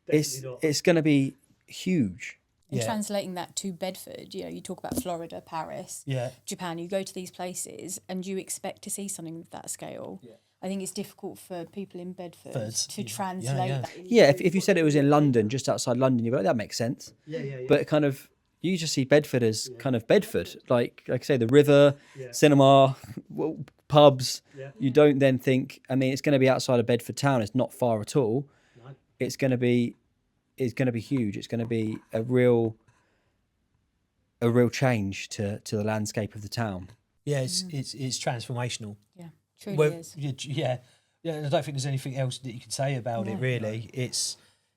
It's going to be huge. And translating that to Bedford, you know, you talk about Florida, Paris, Japan, you go to these places and you expect to see something of that scale. Yeah. I think it's difficult for people in Bedford to translate that. Yeah, if you said it was in London, just outside London, you'd be like, that makes sense. But kind of, you just see Bedford as kind of Bedford. Like I say, the river, cinema, pubs. You don't then think, I mean, it's going to be outside of Bedford town. It's not far at all. No. It's going to be huge. It's going to be a real change to the landscape of the town. Yeah, it's transformational. Yeah, truly is. Yeah. I don't think there's anything else that you can say about it. Really, it's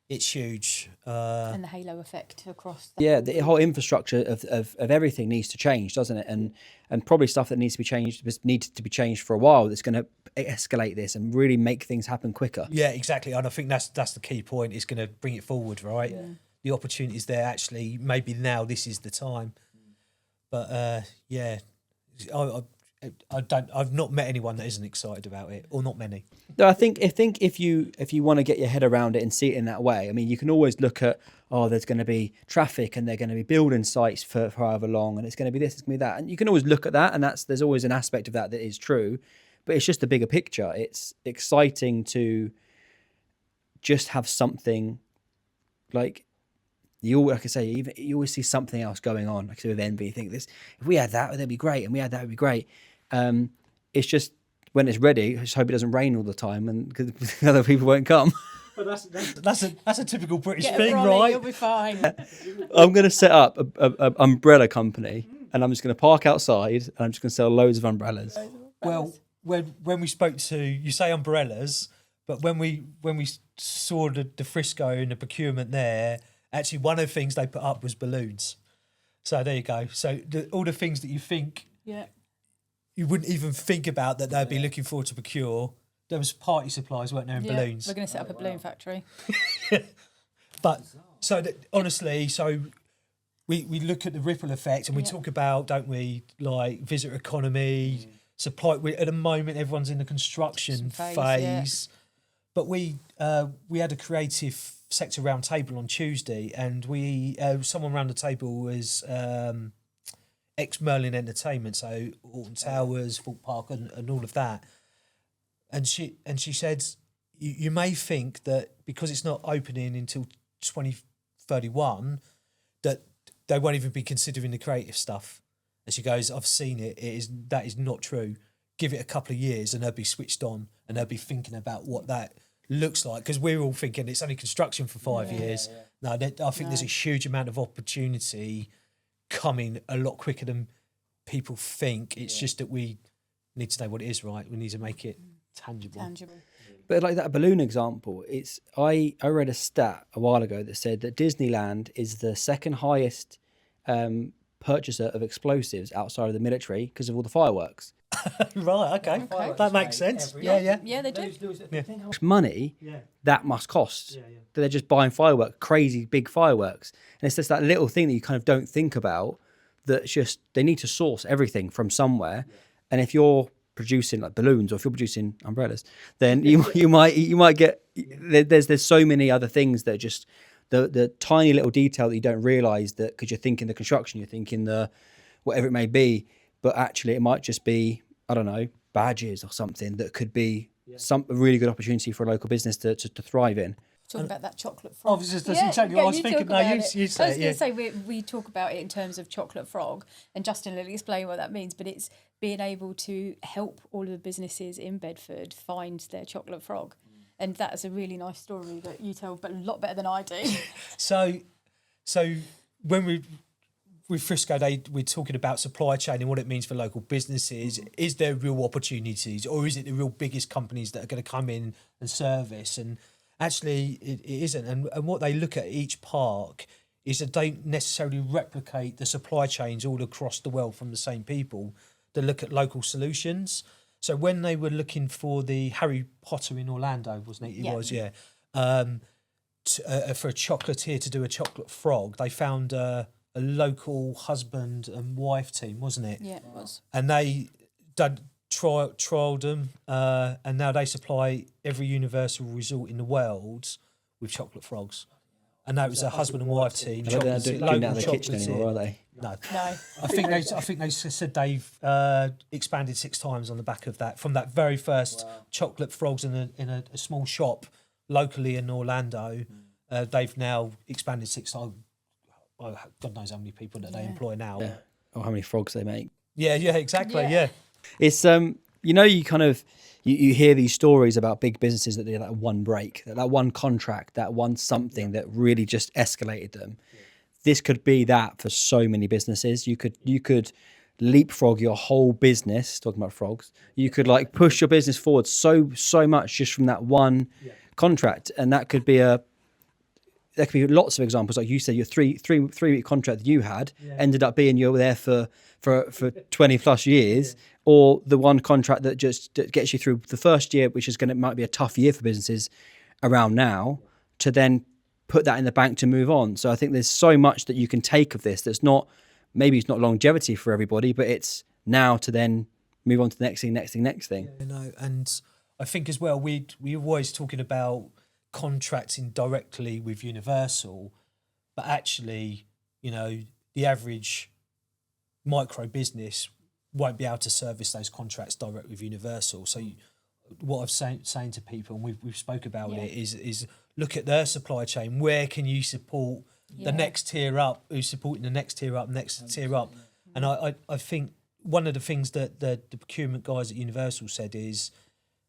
huge. And the halo effect across. The whole infrastructure of everything needs to change, doesn't it? And probably stuff that needs to be changed for a while. That's going to escalate this and really make things happen quicker. Yeah, exactly. And I think that's the key point. It's going to bring it forward, right? Yeah. The opportunities there. Actually, maybe now this is the time. But I've not met anyone that isn't excited about it, or not many. No, I think if you want to get your head around it and see it in that way, I mean, you can always look at, there's going to be traffic and they're going to be building sites for however long, and it's going to be this, it's going to be that, and you can always look at that, and there's always an aspect of that is true, but it's just a bigger picture. It's exciting to just have something like. Like I say, you always see something else going on. Like I say with envy, you think this, if we had that, that'd be great, and we had that, would be great. It's just when it's ready, I just hope it doesn't rain all the time, and because other people won't come. But that's a typical British Get thing, a brolly, right? You'll be fine. I'm going to set up a umbrella company, and I'm just going to park outside, and I'm just going to sell loads of umbrellas. Well, when we spoke to, you say umbrellas, but when we saw the Frisco and the procurement there. Actually, one of the things they put up was balloons. So there you go. So all the things that you think you wouldn't even think about that they'd be looking forward to procure, there was party supplies, weren't there, and balloons. We're going to set up a balloon factory. But so that, honestly, so we look at the ripple effect, and we talk about, don't we, like visitor economy, supply. At the moment, everyone's in the construction phase. But we had a creative sector round table on Tuesday, and we someone round the table was ex Merlin Entertainment, so Alton Towers, Thorpe Park, and all of that. And she said, you may think that because it's not opening until 2031, that they won't even be considering the creative stuff. And she goes, I've seen it. That is not true. give it a couple of years and they'll be switched on and they'll be thinking about what that looks like, because we're all thinking it's only construction for 5 years. No, I think there's a huge amount of opportunity coming a lot quicker than people think. It's just that we need to know what it is, right? We need to make it tangible. But like that balloon example, it's I read a stat a while ago that said that Disneyland is the second highest purchaser of explosives outside of the military because of all the fireworks. Right, okay. That makes sense. Yeah. Yeah, they do. Think how much money that must cost. That they're just buying fireworks, crazy big fireworks. And it's just that little thing that you kind of don't think about, that's just, they need to source everything from somewhere. And if you're producing like balloons, or if you're producing umbrellas, then you might get, there's so many other things that just, the tiny little detail that you don't realise, that because you're thinking the construction, you're thinking the whatever it may be, but actually it might just be, I don't know, badges or something that could be a really good opportunity for a local business to thrive in. Talking about that chocolate frog. That's exactly what I was thinking. No, you say I was going to say we talk about it in terms of chocolate frog, and Justin will explain what that means, but it's being able to help all of the businesses in Bedford find their chocolate frog. And that is a really nice story that you tell, but a lot better than I do. So when with Frisco, we're talking about supply chain and what it means for local businesses. Is there real opportunities, or is it the real biggest companies that are going to come in and service? And actually, it isn't. And what they look at each park is that they don't necessarily replicate the supply chains all across the world from the same people. They look at local solutions. So when they were looking for the Harry Potter in Orlando, wasn't it? It was, yeah. For a chocolatier to do a chocolate frog, they found a local husband and wife team, wasn't it? Yeah, it was. And they trialled them, and now they supply every Universal resort in the world with chocolate frogs. And that was a husband and wife team. They're not doing that in the kitchen anymore, are they? No. No. I think they said they've expanded 6 times on the back of that, from that very first chocolate frogs in a small shop locally in Orlando. They've now expanded 6 times. Oh, God knows how many people that they employ now. Yeah. Or how many frogs they make. Yeah, exactly. Yeah. It's you kind of you hear these stories about big businesses that they had that one break, that one contract, that one something that really just escalated them. This could be that for so many businesses. You could leapfrog your whole business, talking about frogs. You could like push your business forward so much just from that one contract. And that could be there could be lots of examples. Like you said, your three week contract that you had ended up being you were there for 20 plus years, or the one contract that just gets you through the first year, which is might be a tough year for businesses around now, to then put that in the bank to move on. So I think there's so much that you can take of this. That's not, maybe it's not longevity for everybody, but it's now to then move on to the next thing. Yeah, and I think as well, we're always talking about contracting directly with Universal, but actually, the average micro business won't be able to service those contracts direct with Universal. So what I'm saying to people, and we've spoke about it, is look at their supply chain. Where can you support the next tier up? Who's supporting the next tier up, And I think one of the things that the procurement guys at Universal said is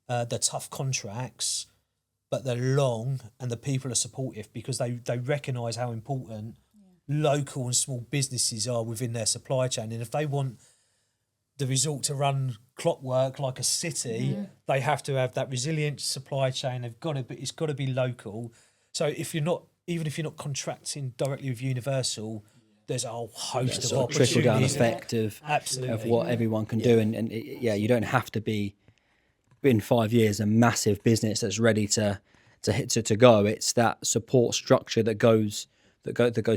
the tough contracts, but they're long and the people are supportive, because they recognise how important local and small businesses are within their supply chain. And if they want the resort to run clockwork like a city, they have to have that resilient supply chain. It's got to be local. So even if you're not contracting directly with Universal, there's a whole host of opportunities. Trickle down effect of Absolutely. what everyone can do, and you don't have to be in 5 years a massive business that's ready to go. It's that support structure that goes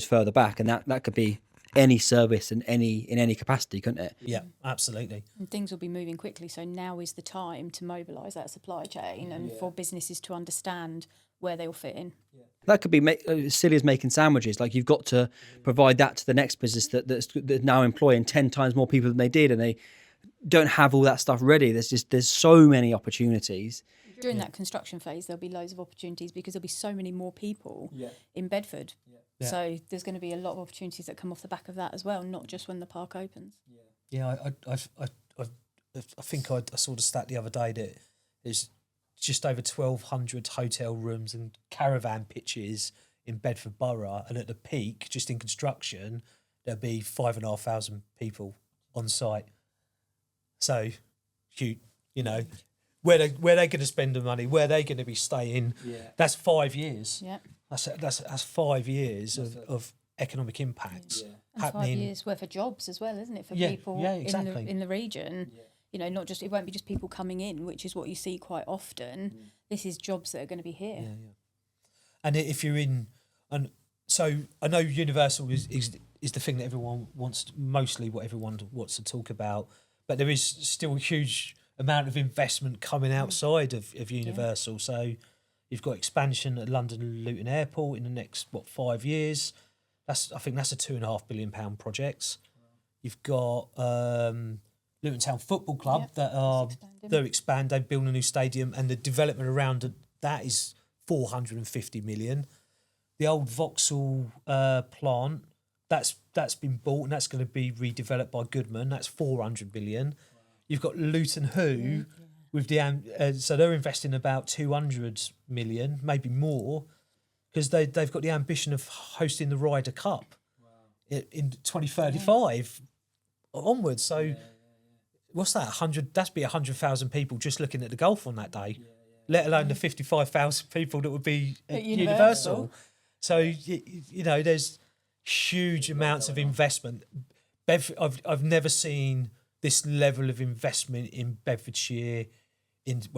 further back, and that could be any service in any capacity, couldn't it? Yeah, absolutely. And things will be moving quickly, so now is the time to mobilise that supply chain and for businesses to understand where they'll fit in. That could be as silly as making sandwiches. Like, you've got to provide that to the next business that's now employing 10 times more people than they did, and they don't have all that stuff ready. There's so many opportunities. During that construction phase, there'll be loads of opportunities because there'll be so many more people in Bedford. Yeah. So there's going to be a lot of opportunities that come off the back of that as well, not just when the park opens. Yeah, I think I saw the stat the other day that there's just over 1,200 hotel rooms and caravan pitches in Bedford Borough, and at the peak, just in construction, there'll be 5,500 people on site. So, you know, where they going to spend the money, where they going to be staying. Yeah. That's 5 years. Yeah. That's 5 years of economic impact And happening. 5 years worth of jobs as well, isn't it, for Yeah, people yeah, exactly. in the region? You know, not just, it won't be just people coming in, which is what you see quite often. This is jobs that are going to be here. Yeah, yeah. And if you're in, and so I know Universal is the thing that everyone wants, mostly what everyone wants to talk about, but there is still a huge amount of investment coming outside of Universal. So you've got expansion at London Luton Airport in the next 5 years. I think that's a £2.5 billion project. You've got Luton Town Football Club they're expanding, they're building a new stadium, and the development around that is 450 million. The old Vauxhall plant, that's been bought and that's going to be redeveloped by Goodman. That's 400 million. You've got Luton Who with the so they're investing about 200 million, maybe more, because they've got the ambition of hosting the Ryder Cup in 2035 onwards. So what's that? 100? That's be 100,000 people just looking at the golf on that day, let alone the 55,000 people that would be at Universal. So you know, there's huge amounts of investment. I've never seen this level of investment in Bedfordshire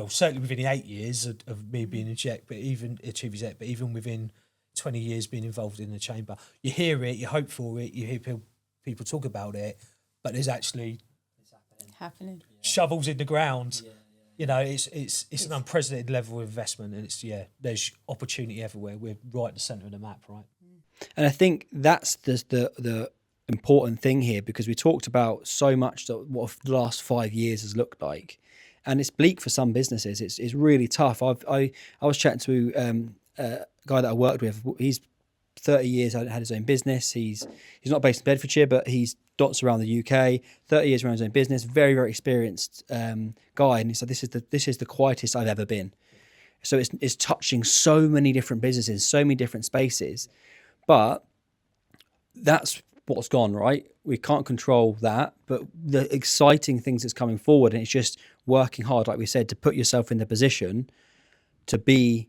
certainly within the 8 years of me being a Jet, but even even within 20 years being involved in the chamber. You hear it, you hope for it, you hear people talk about it, but there's actually Happening. shovels in the ground. You know, it's an unprecedented level of investment, and there's opportunity everywhere. We're right at the centre of the map, right? And I think that's the important thing here, because we talked about so much that what the last 5 years has looked like, and it's bleak for some businesses. It's really tough. I was chatting to a guy that I worked with. He's 30 years had his own business. He's not based in Bedfordshire, but he's dots around the UK. 30 years around his own business. Very, very experienced guy, and he said this is the quietest I've ever been. So it's touching so many different businesses, so many different spaces, but that's what's gone, right? We can't control that, but the exciting things that's coming forward, and it's just working hard, like we said, to put yourself in the position to be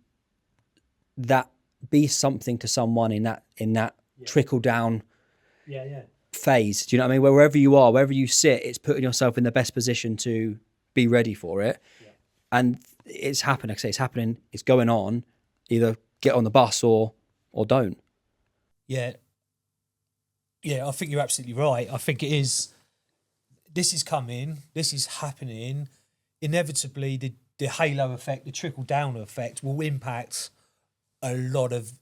something to someone in that trickle down phase. Do you know what I mean? Wherever you are, wherever you sit, it's putting yourself in the best position to be ready for it. And it's happening. Like I say, it's happening. It's going on. Either get on the bus or don't. Yeah, I think you're absolutely right. I think it is. This is coming. This is happening. Inevitably, the halo effect, the trickle down effect, will impact a lot of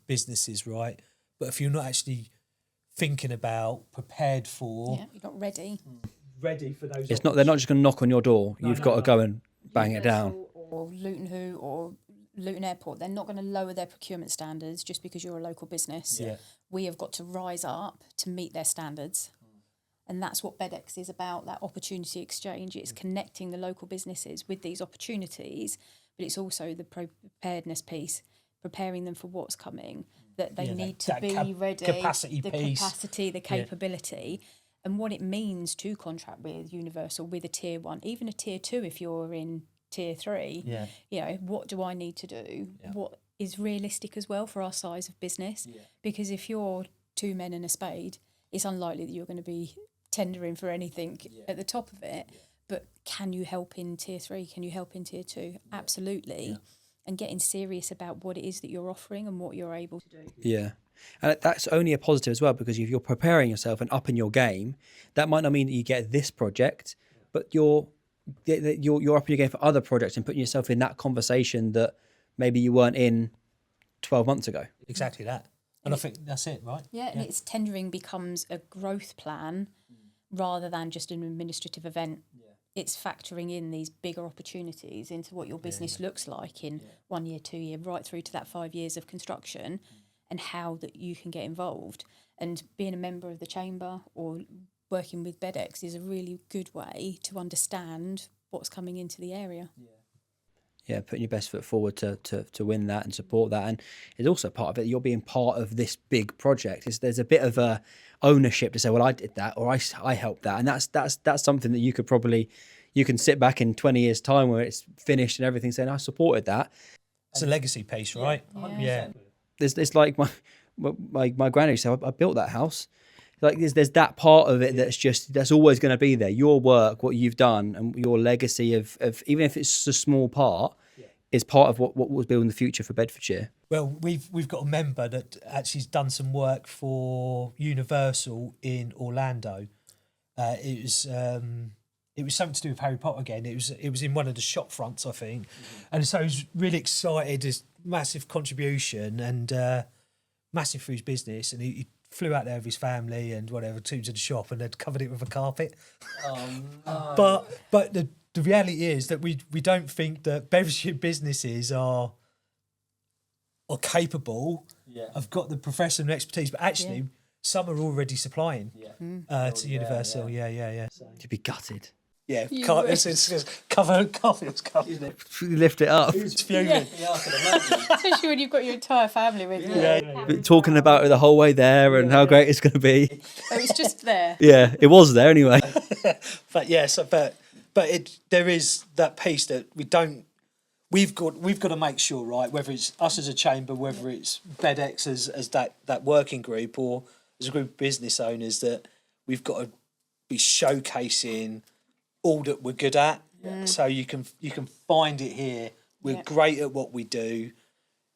businesses, right? But if you're not actually thinking about, prepared for, You're not ready. Ready for those. They're not just going to knock on your door. You've got to go and bang it down. Or Luton Who or Luton Airport, they're not going to lower their procurement standards just because you're a local business. Yeah. We have got to rise up to meet their standards. And that's what BedX is about, that opportunity exchange. It's connecting the local businesses with these opportunities, but it's also the preparedness piece, preparing them for what's coming, that they need to be ready, capacity piece. Capacity, the capability, and what it means to contract with Universal, with a tier 1, even a tier 2 if you're in tier 3. Yeah. You know, what do I need to do? Yeah. What is realistic as well for our size of business? Because if you're 2 men and a spade, it's unlikely that you're going to be tendering for anything at the top of it. But can you help in tier 3? Can you help in tier 2? Absolutely. And getting serious about what it is that you're offering and what you're able to do. Yeah. And that's only a positive as well, because if you're preparing yourself and upping your game, that might not mean that you get this project, but you're upping your game for other projects and putting yourself in that conversation that maybe you weren't in 12 months ago. Exactly that. And I think that's it, right? Yeah, and it's tendering becomes a growth plan rather than just an administrative event. It's factoring in these bigger opportunities into what your business looks like in 1 year, 2 year, right through to that 5 years of construction, and how that you can get involved. And being a member of the chamber or working with BedX is a really good way to understand what's coming into the area. Yeah, putting your best foot forward to win that and support that, and it's also part of it. You're being part of this big project. There's a bit of a ownership to say, well, I did that, or I helped that, and that's something that you can sit back in 20 years' time where it's finished and everything, saying I supported that. It's a legacy piece, right? Yeah. There's like my granny said, I built that house. Like there's that part of it that's always going to be there. Your work, what you've done, and your legacy of even if it's a small part, is part of what was building the future for Bedfordshire. Well, we've got a member that actually has done some work for Universal in Orlando. It was something to do with Harry Potter again. It was in one of the shop fronts, I think, and so he was really excited. His massive contribution and massive for his business, and he flew out there with his family and whatever, to the shop, and they'd covered it with a carpet. But the reality is that we don't think that Bedfordshire businesses are capable. Have got the professional expertise, but actually some are already supplying to Universal. Yeah. You'd be gutted. Yeah, You it's covered. Lift it up. It's fuming. Especially when you've got your entire family with you. Yeah. Talking about it the whole way there and how great it's going to be. So it's just there. Yeah, it was there anyway. But yeah, there is that piece that we've got to make sure, right, whether it's us as a chamber, whether it's BedX as that working group, or as a group of business owners, that we've got to be showcasing all that we're good at. So you can find it here. We're great at what we do.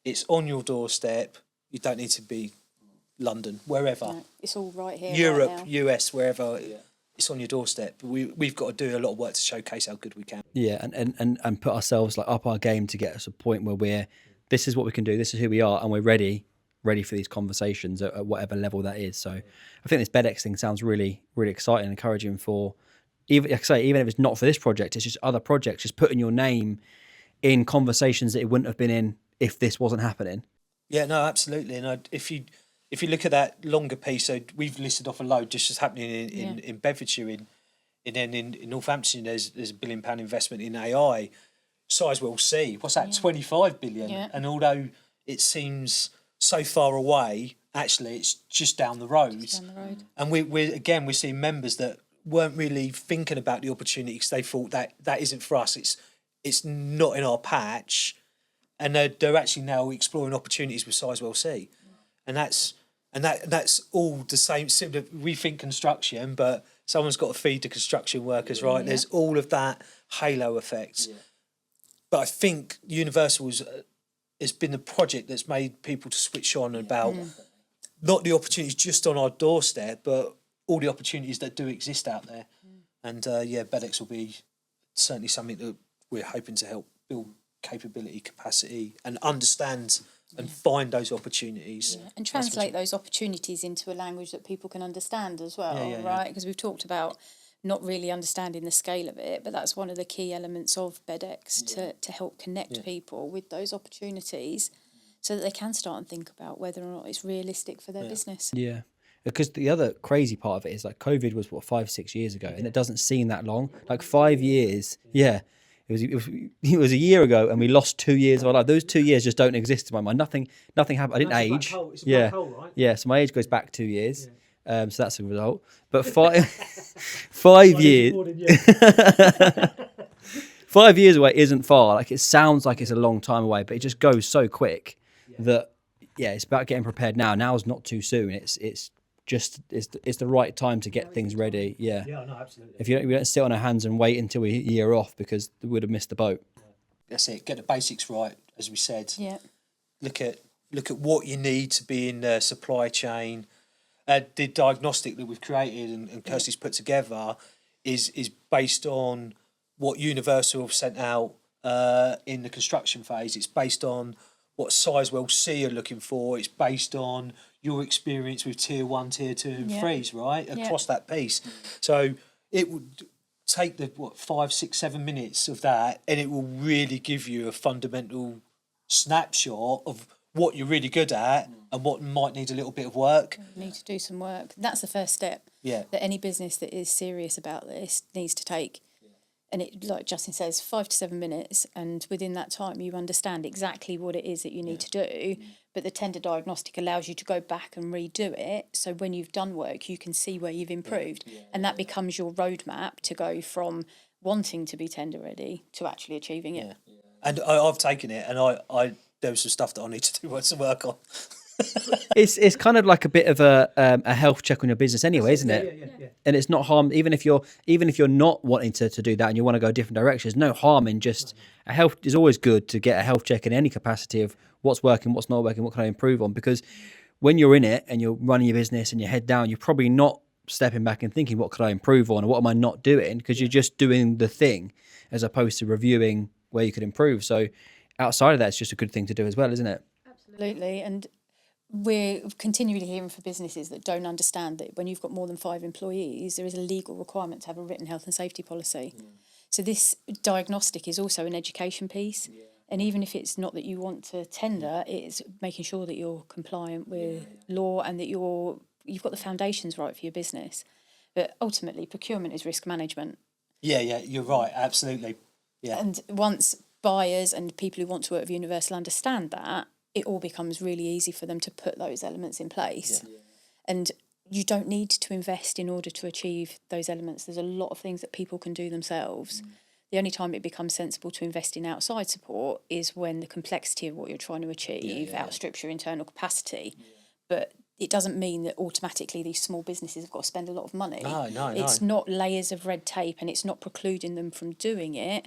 It's on your doorstep. You don't need to be London, wherever. No, it's all right here. Europe, right now. US, wherever. It's on your doorstep. We've got to do a lot of work to showcase how good we can. Yeah, and put ourselves like up our game to get us a point where this is what we can do, this is who we are, and we're ready for these conversations at whatever level that is. So I think this BedX thing sounds really, really exciting and encouraging for, even if it's not for this project, it's just other projects, just putting your name in conversations that it wouldn't have been in if this wasn't happening. Yeah, no, absolutely. And if you look at that longer piece, so we've listed off a load just as happening in Bedfordshire. In Northampton, there's £1 billion investment in AI. Sizewell C, what's that? 25 billion. Yeah. And although it seems so far away, actually it's just down the road. And we're seeing members that weren't really thinking about the opportunity because they thought that isn't for us. It's not in our patch, and they're actually now exploring opportunities with Sizewell C, and that's all the same. Similar, we think construction, but someone's got to feed the construction workers, right? There's all of that halo effect. But I think Universal has been the project that's made people to switch on about not the opportunities just on our doorstep, but all the opportunities that do exist out there. And BedX will be certainly something that we're hoping to help build capability, capacity, and understand and find those opportunities. And translate those opportunities into a language that people can understand as well, right? Because we've talked about not really understanding the scale of it, but that's one of the key elements of BedX to help connect people with those opportunities so that they can start and think about whether or not it's realistic for their business. Yeah. Because the other crazy part of it is like COVID was 5-6 years ago, and it doesn't seem that long. Like 5 years, it was a year ago, and we lost 2 years of our life. Those 2 years just don't exist in my mind. Nothing happened. I didn't age. It's a black hole, right? Yeah. So my age goes back 2 years. So that's a result. But 5 years. 5 years away isn't far. Like it sounds like it's a long time away, but it just goes so quick that it's about getting prepared now. Now's not too soon. It's the right time to get things ready. Yeah, no, absolutely. If we don't sit on our hands and wait until we're a year off, because we would have missed the boat. That's it. Get the basics right, as we said. Yeah. Look at what you need to be in the supply chain. The diagnostic that we've created and Kirsty's put together is based on what Universal have sent out in the construction phase. It's based on what Sizewell C are looking for. It's based on your experience with tier 1, tier 2 and 3s, right? Across that piece. So it would take 5, 6, 7 minutes of that, and it will really give you a fundamental snapshot of what you're really good at and what might need a little bit of work. You need to do some work. That's the first step. Yeah. That any business that is serious about this needs to take. And it, like Justin says, 5 to 7 minutes, and within that time you understand exactly what it is that you need to do. But the tender diagnostic allows you to go back and redo it. So when you've done work, you can see where you've improved, and that becomes your roadmap to go from wanting to be tender ready to actually achieving it. And I've taken it, and I there was some stuff that I need to do some work on. It's kind of like a bit of a health check on your business anyway, isn't it? Yeah. And it's not harm, even if you're not wanting to do that and you want to go a different direction. There's no harm in just a health. Is always good to get a health check in any capacity of what's working, what's not working, what can I improve on. Because when you're in it and you're running your business and your head down, you're probably not stepping back and thinking, what could I improve on, or what am I not doing? Because you're just doing the thing as opposed to reviewing where you could improve. So outside of that, it's just a good thing to do as well, isn't it? Absolutely. And we're continually hearing for businesses that don't understand that when you've got more than 5 employees, there is a legal requirement to have a written health and safety policy. So this diagnostic is also an education piece. And even if it's not that you want to tender, it's making sure that you're compliant with law and that you've got the foundations right for your business. But ultimately, procurement is risk management. Yeah, you're right, absolutely. Yeah. And once buyers and people who want to work with Universal understand that, it all becomes really easy for them to put those elements in place. And you don't need to invest in order to achieve those elements. There's a lot of things that people can do themselves. The only time it becomes sensible to invest in outside support is when the complexity of what you're trying to achieve outstrips your internal capacity. But it doesn't mean that automatically these small businesses have got to spend a lot of money. No. It's not layers of red tape, and it's not precluding them from doing it.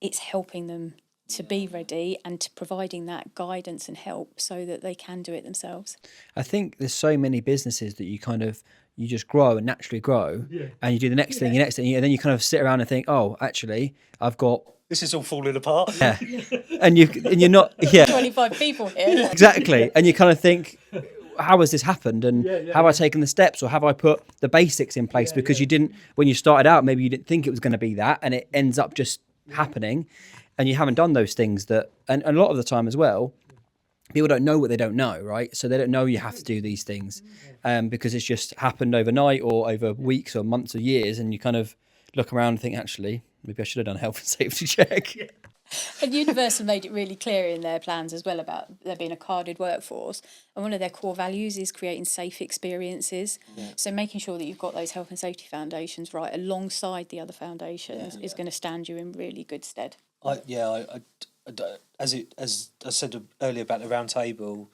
It's helping them to be ready and to providing that guidance and help so that they can do it themselves. I think there's so many businesses that you just grow and naturally grow, and you do the next thing, and then you kind of sit around and think, oh, actually, I've got This is all falling apart. and you're not 25 people here. exactly, and you kind of think, how has this happened, and have I taken the steps, or have I put the basics in place? Because you didn't, when you started out, maybe you didn't think it was going to be that, and it ends up just happening. And you haven't done those things and a lot of the time as well, people don't know what they don't know, right? So they don't know you have to do these things because it's just happened overnight or over weeks or months or years. And you kind of look around and think, actually, maybe I should have done a health and safety check. And Universal made it really clear in their plans as well about there being a carded workforce. And one of their core values is creating safe experiences. So making sure that you've got those health and safety foundations right alongside the other foundations is going to stand you in really good stead. As I said earlier about the round table,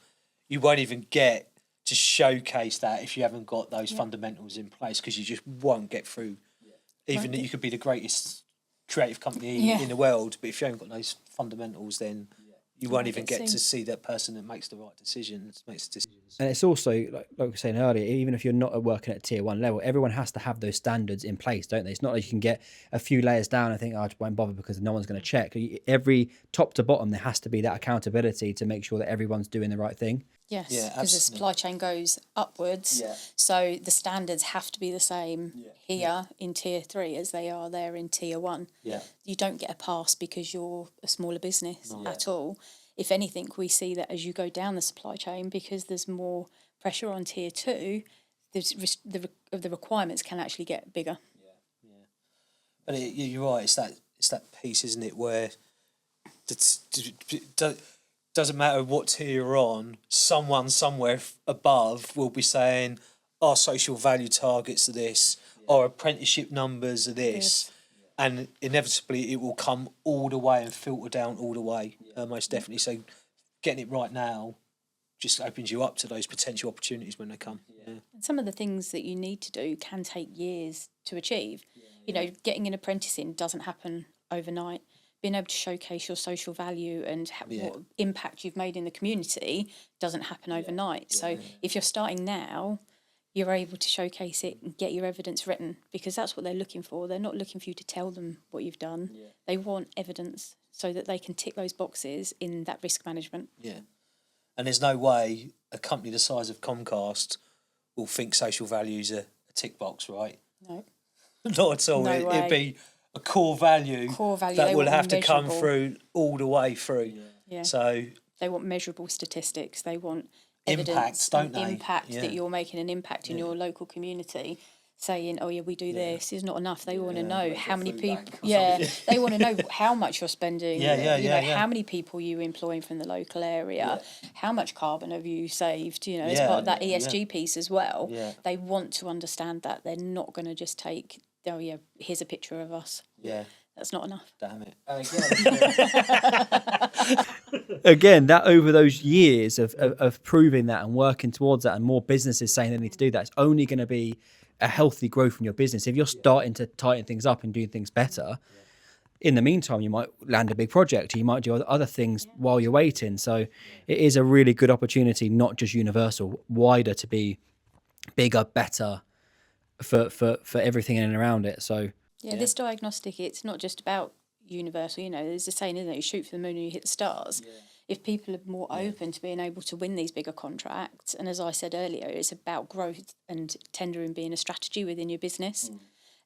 you won't even get to showcase that if you haven't got those fundamentals in place, because you just won't get through. Even that you could be the greatest creative company in the world, but if you haven't got those fundamentals, then you won't even get to see that person that makes the right decisions, And it's also, like we were saying earlier, even if you're not working at tier 1 level, everyone has to have those standards in place, don't they? It's not like you can get a few layers down and think, oh, I just won't bother because no one's going to check. Every top to bottom, there has to be that accountability to make sure that everyone's doing the right thing. Yes, because the supply chain goes upwards, so the standards have to be the same here in tier 3 as they are there in tier 1. You don't get a pass because you're a smaller business at all. If anything, we see that as you go down the supply chain, because there's more pressure on tier 2, the requirements can actually get bigger. But you're right. It's that piece, isn't it, where doesn't matter what tier you're on, someone somewhere above will be saying, our social value targets are this, our apprenticeship numbers are this, and inevitably it will come all the way and filter down all the way, most definitely. So getting it right now just opens you up to those potential opportunities when they come. And some of the things that you need to do can take years to achieve. You know, getting an apprentice in doesn't happen overnight. Being able to showcase your social value and what impact you've made in the community doesn't happen overnight. So if you're starting now, you're able to showcase it and get your evidence written, because that's what they're looking for. They're not looking for you to tell them what you've done. They want evidence so that they can tick those boxes in that risk management. And there's no way a company the size of Comcast will think social values are a tick box, right? No. Not at all. It'd be a core value that will have to come through all the way through. So They want measurable statistics. They want Impacts, evidence, don't and they? impact Yeah. that you're making an impact in your local community. Saying, "Oh yeah, we do this," is not enough. They want to know how many people. Yeah, they want to know how much you're spending. How many people you employing from the local area. How much carbon have you saved? As part of that ESG piece as well. Yeah. They want to understand that. They're not going to just take, "Oh yeah, here's a picture of us." Yeah. That's not enough. Damn it. Again, that over those years of proving that and working towards that, and more businesses saying they need to do that, it's only going to be a healthy growth in your business. If you're starting to tighten things up and do things better, in the meantime, you might land a big project, or you might do other things while you're waiting. So it is a really good opportunity, not just Universal, wider, to be bigger, better for everything in and around it. So This diagnostic, it's not just about Universal. There's a saying, isn't it? You shoot for the moon and you hit the stars. If people are more open to being able to win these bigger contracts, and as I said earlier, it's about growth and tendering being a strategy within your business.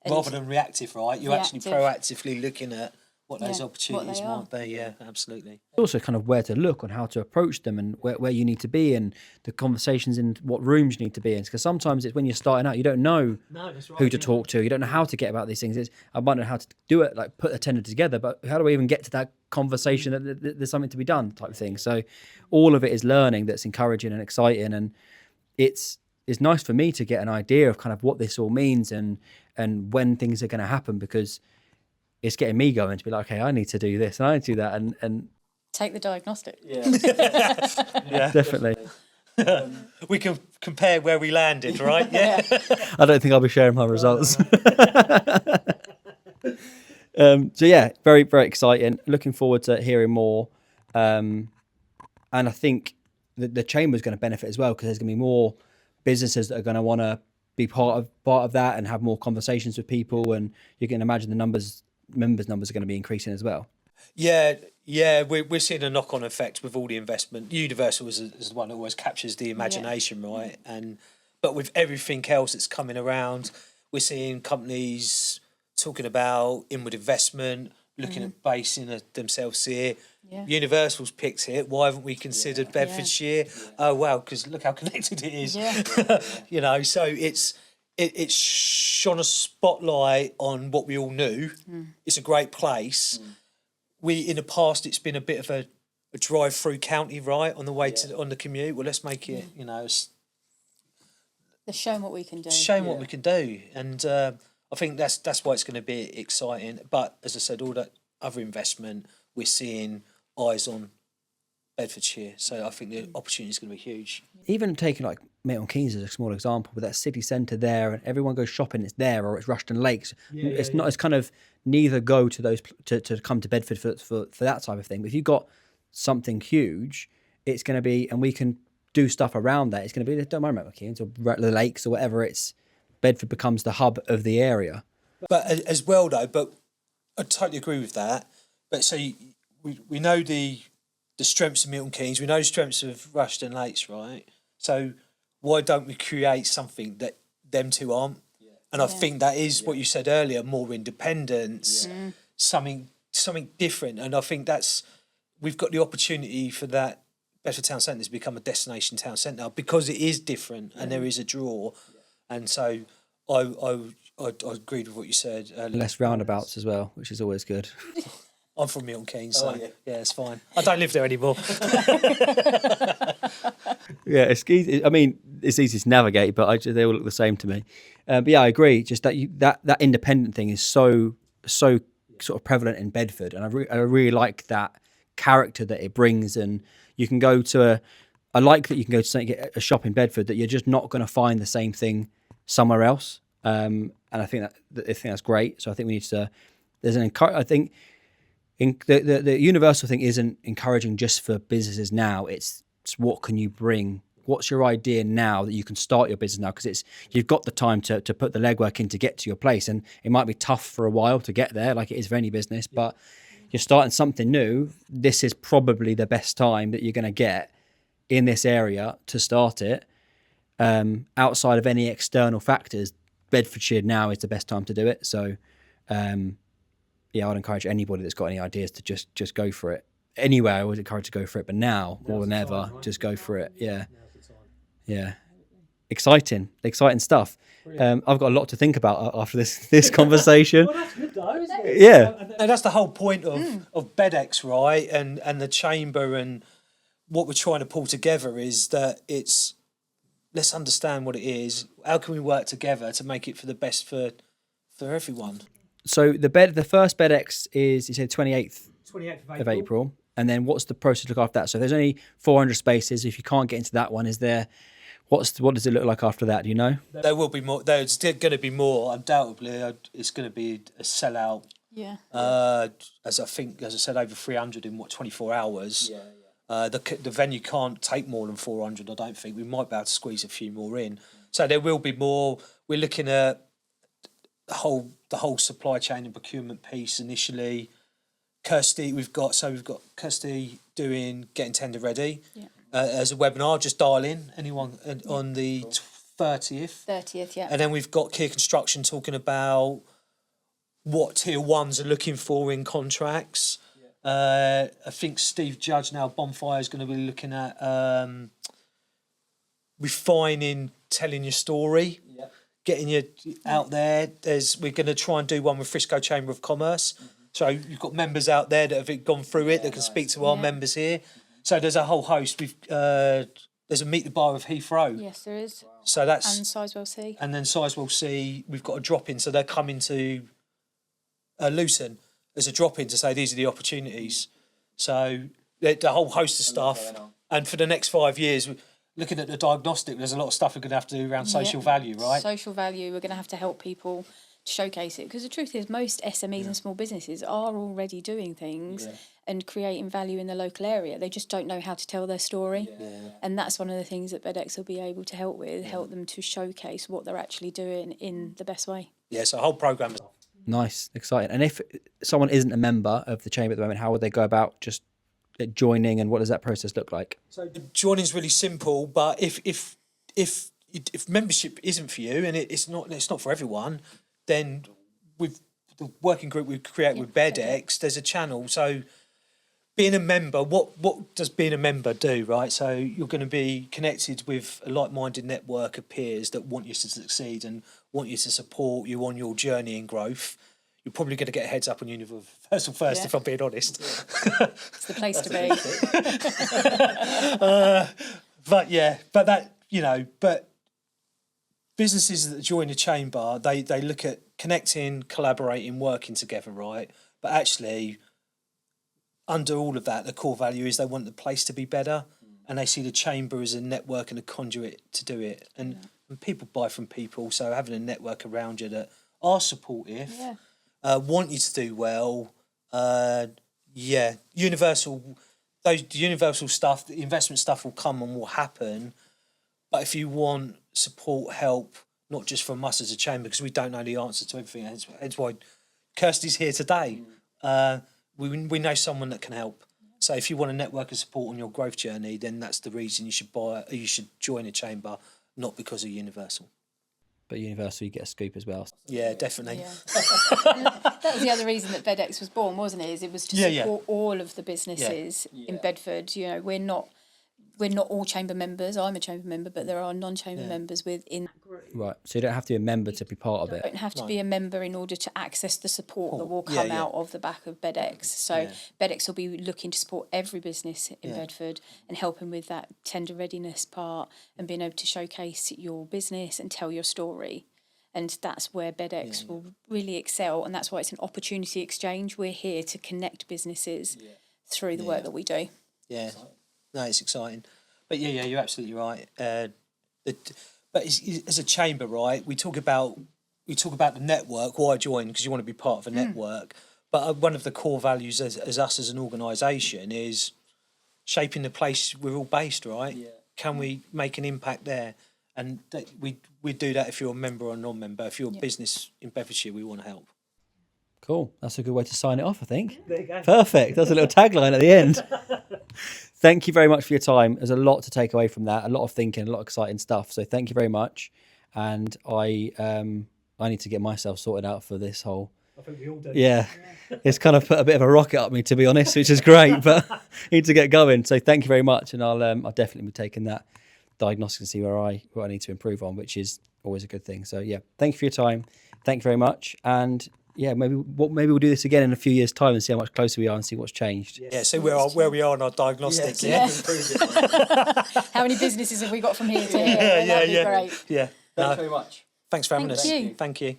Rather than reactive, right? You're actually proactively looking at what those opportunities what might be. Yeah, absolutely. also kind of where to look, on how to approach them, and where you need to be, and the conversations in what rooms you need to be in. Because sometimes it's when you're starting out, you don't know who to talk to. You don't know how to get about these things. I might know how to do it, like put a tender together, but how do I even get to that conversation that there's something to be done type of thing? So all of it is learning that's encouraging and exciting. And it's nice for me to get an idea of kind of what this all means and when things are going to happen, because it's getting me going to be like, okay, I need to do this and I need to do that, and take the diagnostic. Yeah, definitely. We can compare where we landed, right? Yeah. I don't think I'll be sharing my results. So yeah, very, very exciting. Looking forward to hearing more. And I think the chamber is going to benefit as well, because there's going to be more businesses that are going to want to be part of that and have more conversations with people. And you can imagine the members are going to be increasing as well. Yeah, we're seeing a knock-on effect with all the investment. Universal is the one that always captures the imagination, right? But with everything else that's coming around, we're seeing companies talking about inward investment, looking at basing themselves here. Yeah. Universal's picked it. Why haven't we considered Bedfordshire? Oh wow, because look how connected it is. Yeah. So it's shone a spotlight on what we all knew. It's a great place. In the past, it's been a bit of a drive-through county, right, on the way on the commute. Well, let's make it, Let's show them what we can do. Show what we can do, and I think that's why it's going to be exciting. But as I said, all that other investment, we're seeing eyes on Bedfordshire, so I think the opportunity is going to be huge. Even taking like Milton Keynes as a small example, with that city centre there, and everyone goes shopping, it's there, or it's Rushden Lakes. It's not. It's kind of neither go to those to come to Bedford for that type of thing. But if you've got something huge, it's going to be, and we can do stuff around that. It's going to be, don't worry about Milton Keynes or the lakes or whatever. It's Bedford becomes the hub of the area. But as well, though, but I totally agree with that. But so we know the strengths of Milton Keynes, we know the strengths of Rushden Lakes, right? So why don't we create something that them two aren't? And I think that is what you said earlier, more independence, something different. And I think we've got the opportunity for that Bedford Town Centre to become a destination town centre, because it is different and there is a draw. And so I agreed with what you said earlier. Less roundabouts as well, which is always good. I'm from Milton Keynes, so yeah, it's fine. I don't live there anymore. Yeah, it's easy. I mean, it's easy to navigate, but they all look the same to me. But yeah, I agree. Just that independent thing is so sort of prevalent in Bedford, and I really like that character that it brings. And you can go to I like that you can go to get a shop in Bedford that you're just not going to find the same thing somewhere else. And I think that's great. So I think we need to. I think. The universal thing isn't encouraging just for businesses now. It's what can you bring? What's your idea now that you can start your business now? Because you've got the time to put the legwork in to get to your place, and it might be tough for a while to get there, like it is for any business. But you're starting something new. This is probably the best time that you're going to get in this area to start it. Outside of any external factors, Bedfordshire now is the best time to do it. So. Yeah, I'd encourage anybody that's got any ideas to just go for it. anywhere, I was encouraged to go for it. But now, more than ever, just go for it. Yeah. Yeah. Exciting stuff. I've got a lot to think about after this conversation. Well, that's good though, isn't it? Yeah. And that's the whole point of BedX, right? And the chamber, and what we're trying to pull together is that let's understand what it is. How can we work together to make it for the best for everyone? So the first BedX is, you said 28th 28th of April. And then what's the process look after that? So if there's only 400 spaces. If you can't get into that one, what does it look like after that? Do you know? There will be more. There's going to be more. Undoubtedly, it's going to be a sellout. Yeah. As I said, over 300 in 24 hours. The venue can't take more than 400. I don't think we might be able to squeeze a few more in. So there will be more. We're looking at the whole supply chain and procurement piece initially. Kirsty, we've got Kirsty getting tender ready as a webinar. Just dial in anyone on the 30th. 30th, yeah. And then we've got Kier Construction talking about what tier ones are looking for in contracts. I think Steve Judge now Bonfire is going to be looking at refining, telling your story, getting you out there. We're going to try and do one with Frisco Chamber of Commerce. So you've got members out there that have gone through it that can speak to our members here. So there's a whole host. There's a Meet the Bar of Heathrow. Yes, there is. So that's And Sizewell C. And then Sizewell C, we've got a drop in. So they're coming to Luton as a drop in to say these are the opportunities. So the whole host of stuff. And for the next 5 years, looking at the diagnostic, there's a lot of stuff we're going to have to do around social value, right? Social value. We're going to have to help people showcase it, because the truth is most SMEs and small businesses are already doing things and creating value in the local area. They just don't know how to tell their story. And that's one of the things that BedX will be able to help with, help them to showcase what they're actually doing in the best way. Yeah, so a whole programme. Nice, exciting. And if someone isn't a member of the chamber at the moment, how would they go about just joining, and what does that process look like? So joining is really simple, but if membership isn't for you and it's not for everyone, then with the working group we create with BedX, there's a channel. So being a member, what does being a member do, right? So you're going to be connected with a like-minded network of peers that want you to succeed and want you to support you on your journey and growth. You're probably going to get a heads up on Universal first, if I'm being honest. It's the place to be. But businesses that join the chamber, they look at connecting, collaborating, working together, right? But actually, under all of that, the core value is they want the place to be better, and they see the chamber as a network and a conduit to do it. And people buy from people, so having a network around you that are supportive, want you to do well, universal stuff, the investment stuff will come and will happen. But if you want support, help, not just from us as a chamber, because we don't know the answer to everything. That's why Kirsty's here today. We know someone that can help. So if you want a network of support on your growth journey, then that's the reason you should join a chamber, not because of Universal. But Universal, you get a scoop as well. Yeah, definitely. Yeah. That was the other reason that BedX was born, wasn't it? It was to support all of the businesses in Bedford. You know, we're not all chamber members. I'm a chamber member, but there are non-chamber members within that group. Right. So you don't have to be a member to be part of it. You don't have to be a member in order to access the support that will come out of the back of BedX. So BedX will be looking to support every business in Bedford and helping with that tender readiness part and being able to showcase your business and tell your story. And that's where BedX will really excel, and that's why it's an opportunity exchange. We're here to connect businesses through the work that we do. Yeah. No, it's exciting. But you're absolutely right. But as a chamber, right, we talk about the network. Why join? Because you want to be part of a network. But one of the core values as us as an organisation is shaping the place we're all based, right? Yeah. Can we make an impact there? And we do that if you're a member or a non-member. If you're a business in Bedfordshire, we want to help. Cool. That's a good way to sign it off, I think. There you go. Perfect. That's a little tagline at the end. Thank you very much for your time. There's a lot to take away from that, a lot of thinking, a lot of exciting stuff. So thank you very much. And I need to get myself sorted out for this whole I think we all do. Yeah, it's kind of put a bit of a rocket up me, to be honest, which is great, but need to get going. So thank you very much, and I'll definitely be taking that diagnostic and see what I need to improve on, which is always a good thing. So yeah, thank you for your time. Thank you very much, and yeah, maybe we'll do this again in a few years' time and see how much closer we are and see what's changed. Yeah, so where we are on our diagnostic. Yeah. How many businesses have we got from here to here? That'd be great. Yeah. Thanks very much. Thanks for having us. Thank you. Thank you.